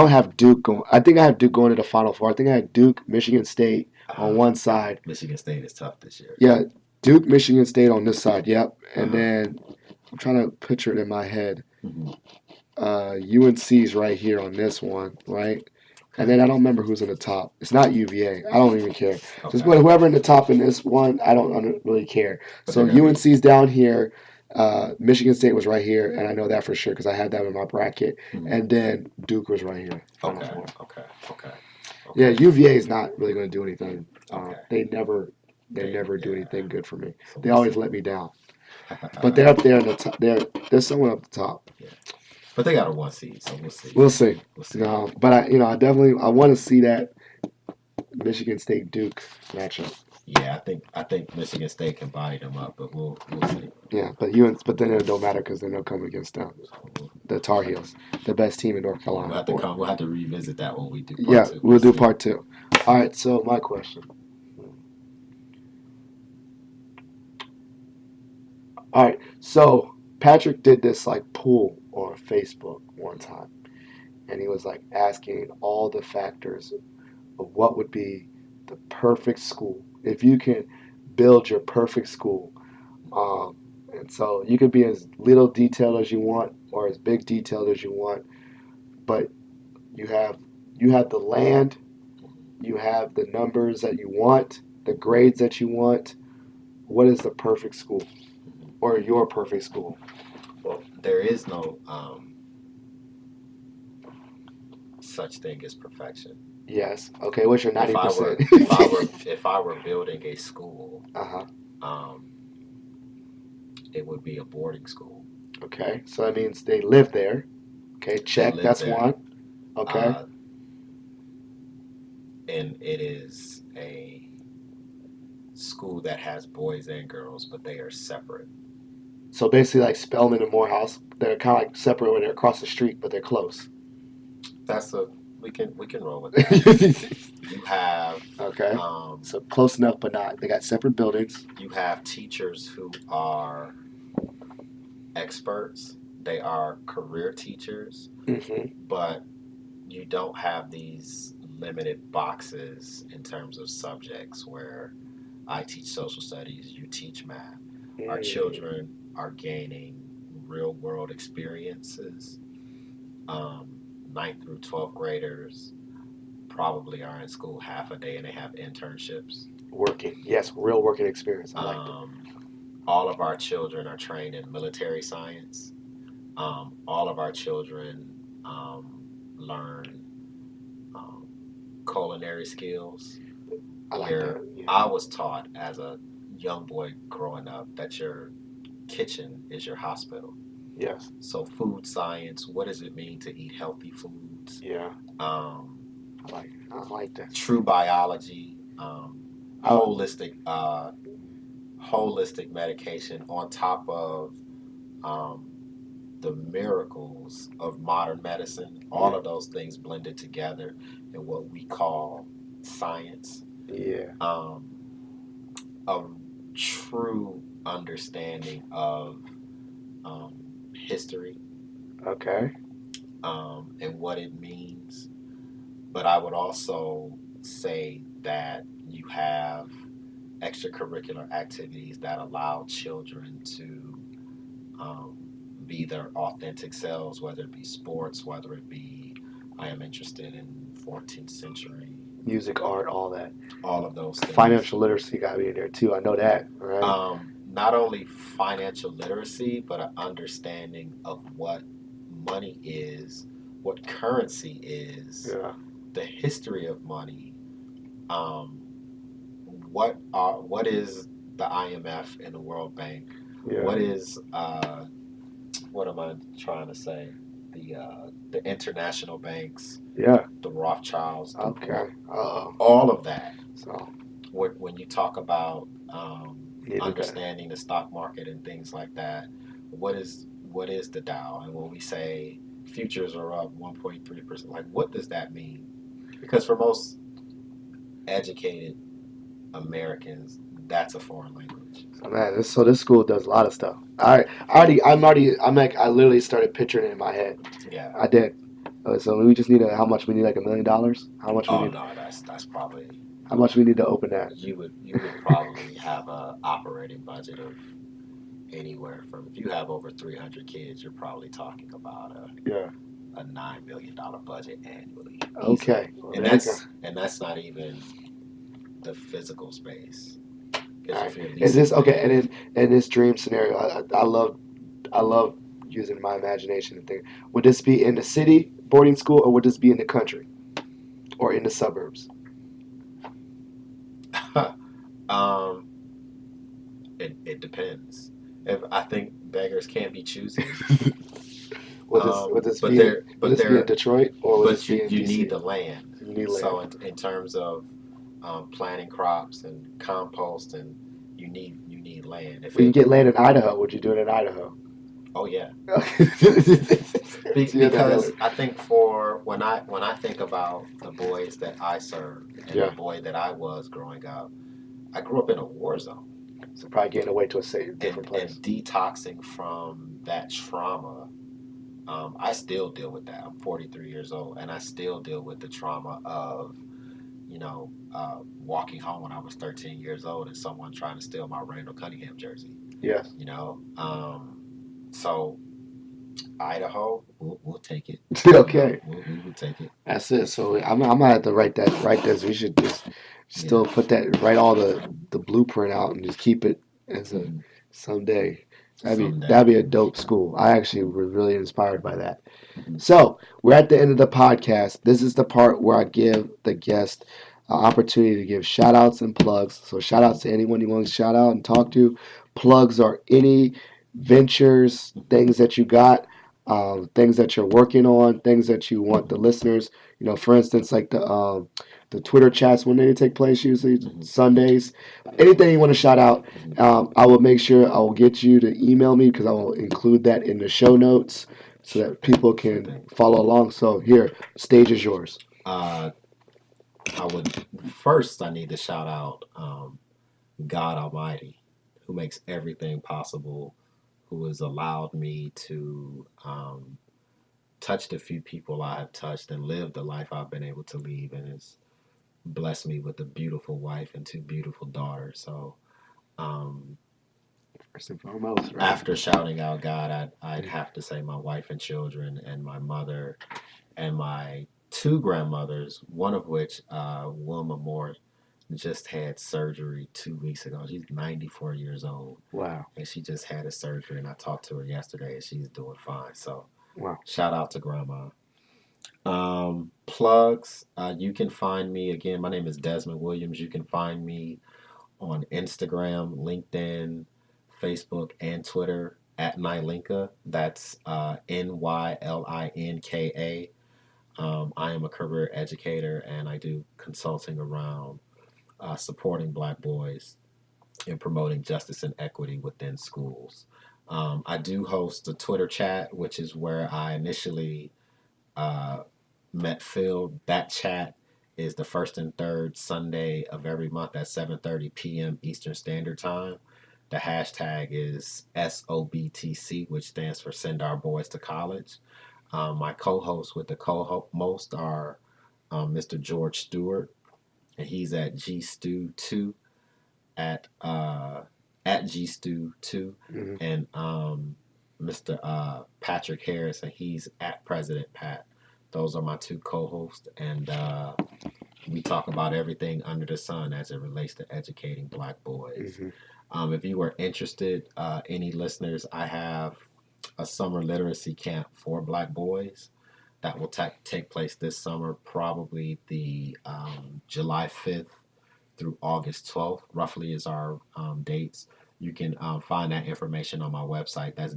have Duke going. I think I have Duke going to the Final Four. I think I had Duke, Michigan State on one side. Michigan State is tough this year. Yeah, Duke, Michigan State on this side. Yep, and then I'm trying to picture it in my head. Mm-hmm. UNC's right here on this one, right? And then I don't remember who's in the top. It's not UVA. I don't even care. Okay. Just put whoever in the top in this one. I don't really care. But so UNC's down here. Michigan State was right here, and I know that for sure because I had that in my bracket. Mm-hmm. And then Duke was right here. Okay. Yeah, UVA is not really going to do anything. Okay. They never do anything good for me. So they always let me down. But they're up there in the top. They're somewhere up the top. Yeah. But they got a 1 seed, so we'll see. We'll see. No, but I definitely want to see that Michigan State Duke matchup. Yeah, I think Michigan State can body them up, but we'll see. Yeah, but then it don't matter because then they'll come against them, the Tar Heels, the best team in North Carolina. We'll have to revisit that when we do. Part two. We'll do part 2. All right. So my question. All right. So Patrick did this poll on Facebook one time, and he was asking all the factors of what would be the perfect school if you can build your perfect school. And so you can be as little detailed as you want or as big detailed as you want, but you have the land, you have the numbers that you want, the grades that you want. What is the perfect school or your perfect school? Well, there is no such thing as perfection. Yes. Okay. What's your 90%? If I were building a school, it would be a boarding school. Okay. So that means they live there. Okay. Check. That's there. One. Okay. And it is a school that has boys and girls, but they are separate. So basically, like Spelman and Morehouse, they're kind of separate when they're across the street, but they're close. We can roll with that. You have so close enough, but not. They got separate buildings. You have teachers who are experts. They are career teachers, but you don't have these limited boxes in terms of subjects where I teach social studies, you teach math. Our children are gaining real world experiences. 9th through 12th graders probably are in school half a day and they have internships. Working. Yes, real working experience. I like that. All of our children are trained in military science. All of our children learn um, culinary skills, I like where that. Yeah. I was taught as a young boy growing up that your kitchen is your hospital. Yes. So food science, what does it mean to eat healthy foods? Yeah. Um, I like that. True biology, I, holistic medication on top of um, the miracles of modern medicine. All yeah. of those things blended together in what we call science. Yeah. Um, a true understanding of um, history Okay. and what it means. But I would also say that you have extracurricular activities that allow children to um, be their authentic selves, whether it be sports, whether it be I am interested in 14th century, Music, art, all that. all of those things. Financial literacy got to be in there too. I know that, right? Not only financial literacy, but an understanding of what money is, what currency is, Yeah. the history of money, um, what is the IMF and the World Bank, Yeah. what is what am I trying to say? The international banks, Yeah. the Rothschilds, Okay. all of that. So When you talk about you need to look at. understanding the stock market and things like that, what is the Dow? And when we say futures are up 1.3%, like what does that mean? Because for most educated Americans, that's a foreign language. So man, this school does a lot of stuff. I literally started picturing it in my head. Yeah. I did. So we just need how much we need, like $1 million. Oh no, that's probably How much we need to open that? you would probably have a operating budget of anywhere from, if you have over 300 kids, you're probably talking about Yeah. a $9 million budget annually, easily. Okay. Well, And there you go. that's not even the physical space. All Because right. if you're Is leasing this okay? land, And in this dream scenario, I love using my imagination and think. Would this be in the city boarding school, or would this be in the country, or in the suburbs? um, it depends. If I think beggars can't be choosy, Would this but be in there, would but this be in there, Detroit, or would this but be in you need DC? the land. You need So land. in terms of planting crops and compost, and you need land. If We can it, get land in Idaho. Would you do it in Idaho? oh yeah, You had that because earlier. I think for when I think about the boys that I served and the Yeah. boy that I was growing up, I grew up in a war zone, So probably getting away to a safe, different and place. detoxing from that trauma. I still deal with that. I'm 43 years old, and I still deal with the trauma of walking home when I was 13 years old and someone trying to steal my Randall Cunningham jersey. Yes. You know, so Idaho, we'll take it. Okay. We will take it. That's it. So I'm gonna have to write this. We should just Yeah. still put that, write all the blueprint out and just keep it as a Mhm. someday. Someday. That'd be a dope school. I actually was really inspired by that. Mhm. So we're at the end of the podcast. This is the part where I give the guest an opportunity to give shout outs and plugs. So shout outs to anyone you want to shout out and talk to. Plugs are any ventures, things that you got, things that you're working on, things that you want the listeners. For instance, like the Twitter chats, when they take place, usually Sundays. Anything you want to shout out, I will make sure I will get you to email me because I will include that in the show notes so that people can follow along. So here, stage is yours. I need to shout out God Almighty, who makes everything possible, who has allowed me to touch the few people I have touched and live the life I've been able to live, and has blessed me with a beautiful wife and two beautiful daughters. So um, First and foremost, right? after shouting out God, I'd have to say my wife and children and my mother and my two grandmothers, one of which, Wilma Moore, just had surgery 2 weeks ago. She's 94 years old. Wow. And she just had a surgery, and I talked to her yesterday, and she's doing fine. So, Wow. shout out to Grandma. Plugs. You can find me again. My name is Desmond Williams. You can find me on Instagram, LinkedIn, Facebook, and Twitter at Nylinka. That's Nylinka. I am a career educator, and I do consulting around supporting Black boys and promoting justice and equity within schools. I do host a Twitter chat, which is where I initially uh, met Phil. That chat is the first and third Sunday of every month at 7:30 p.m. Eastern Standard Time. The hashtag is SOBTC, which stands for Send Our Boys to College. My co-hosts with the co-most are Mr. George Stewart, and he's at GStew2 at GStew2, Mm-hmm. and Mr. Patrick Harris, and he's at President Pat. Those are my two co-hosts, and we talk about everything under the sun as it relates to educating Black boys. Mm-hmm. If you are interested, any listeners, I have a summer literacy camp for Black boys that will take place this summer, probably the July 5th through August 12th, roughly is our dates. You can find that information on my website. That's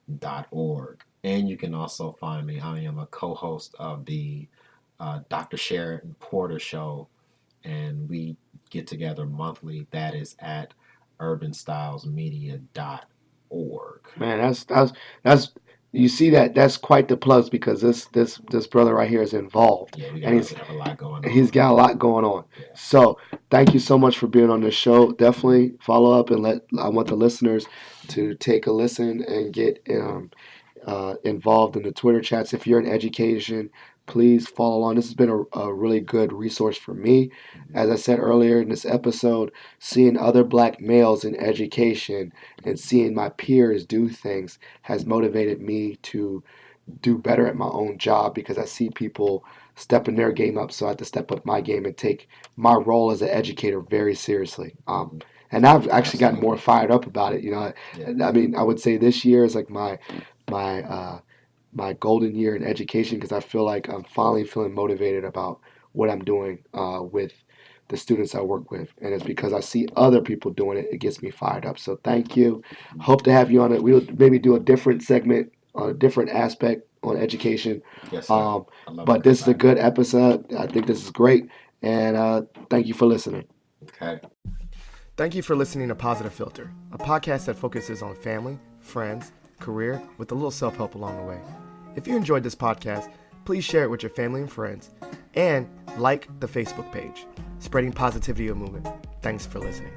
www.nylinka.org. And you can also find me. I am a co-host of the Dr. Sheridan Porter Show, and we get together monthly. That is at urbanstylesmedia.org. Man, that's you see that's quite the plus because this brother right here is involved. Yeah, we And have a lot going on. he's got a lot going on. Yeah. So thank you so much for being on this show. Definitely follow up and I want the listeners to take a listen and get involved in the Twitter chats. If you're in education, please follow along. This has been a really good resource for me. As I said earlier in this episode, seeing other Black males in education and seeing my peers do things has motivated me to do better at my own job because I see people stepping their game up. So I have to step up my game and take my role as an educator very seriously. And I've actually gotten more fired up about it. Yeah. I mean, I would say this year is like my my golden year in education because I feel like I'm finally feeling motivated about what I'm doing with the students I work with, and it's because I see other people doing it. It gets me fired up. So thank you. Hope to have you on it. We'll maybe do a different segment on a different aspect on education. Yes, sir. But this is a good episode. I think this is great, and thank you for listening. Okay. Thank you for listening to Positive Filter, a podcast that focuses on family, friends, career, with a little self-help along the way. If you enjoyed this podcast, please share it with your family and friends, and like the Facebook page, Spreading Positivity of Movement. Thanks for listening.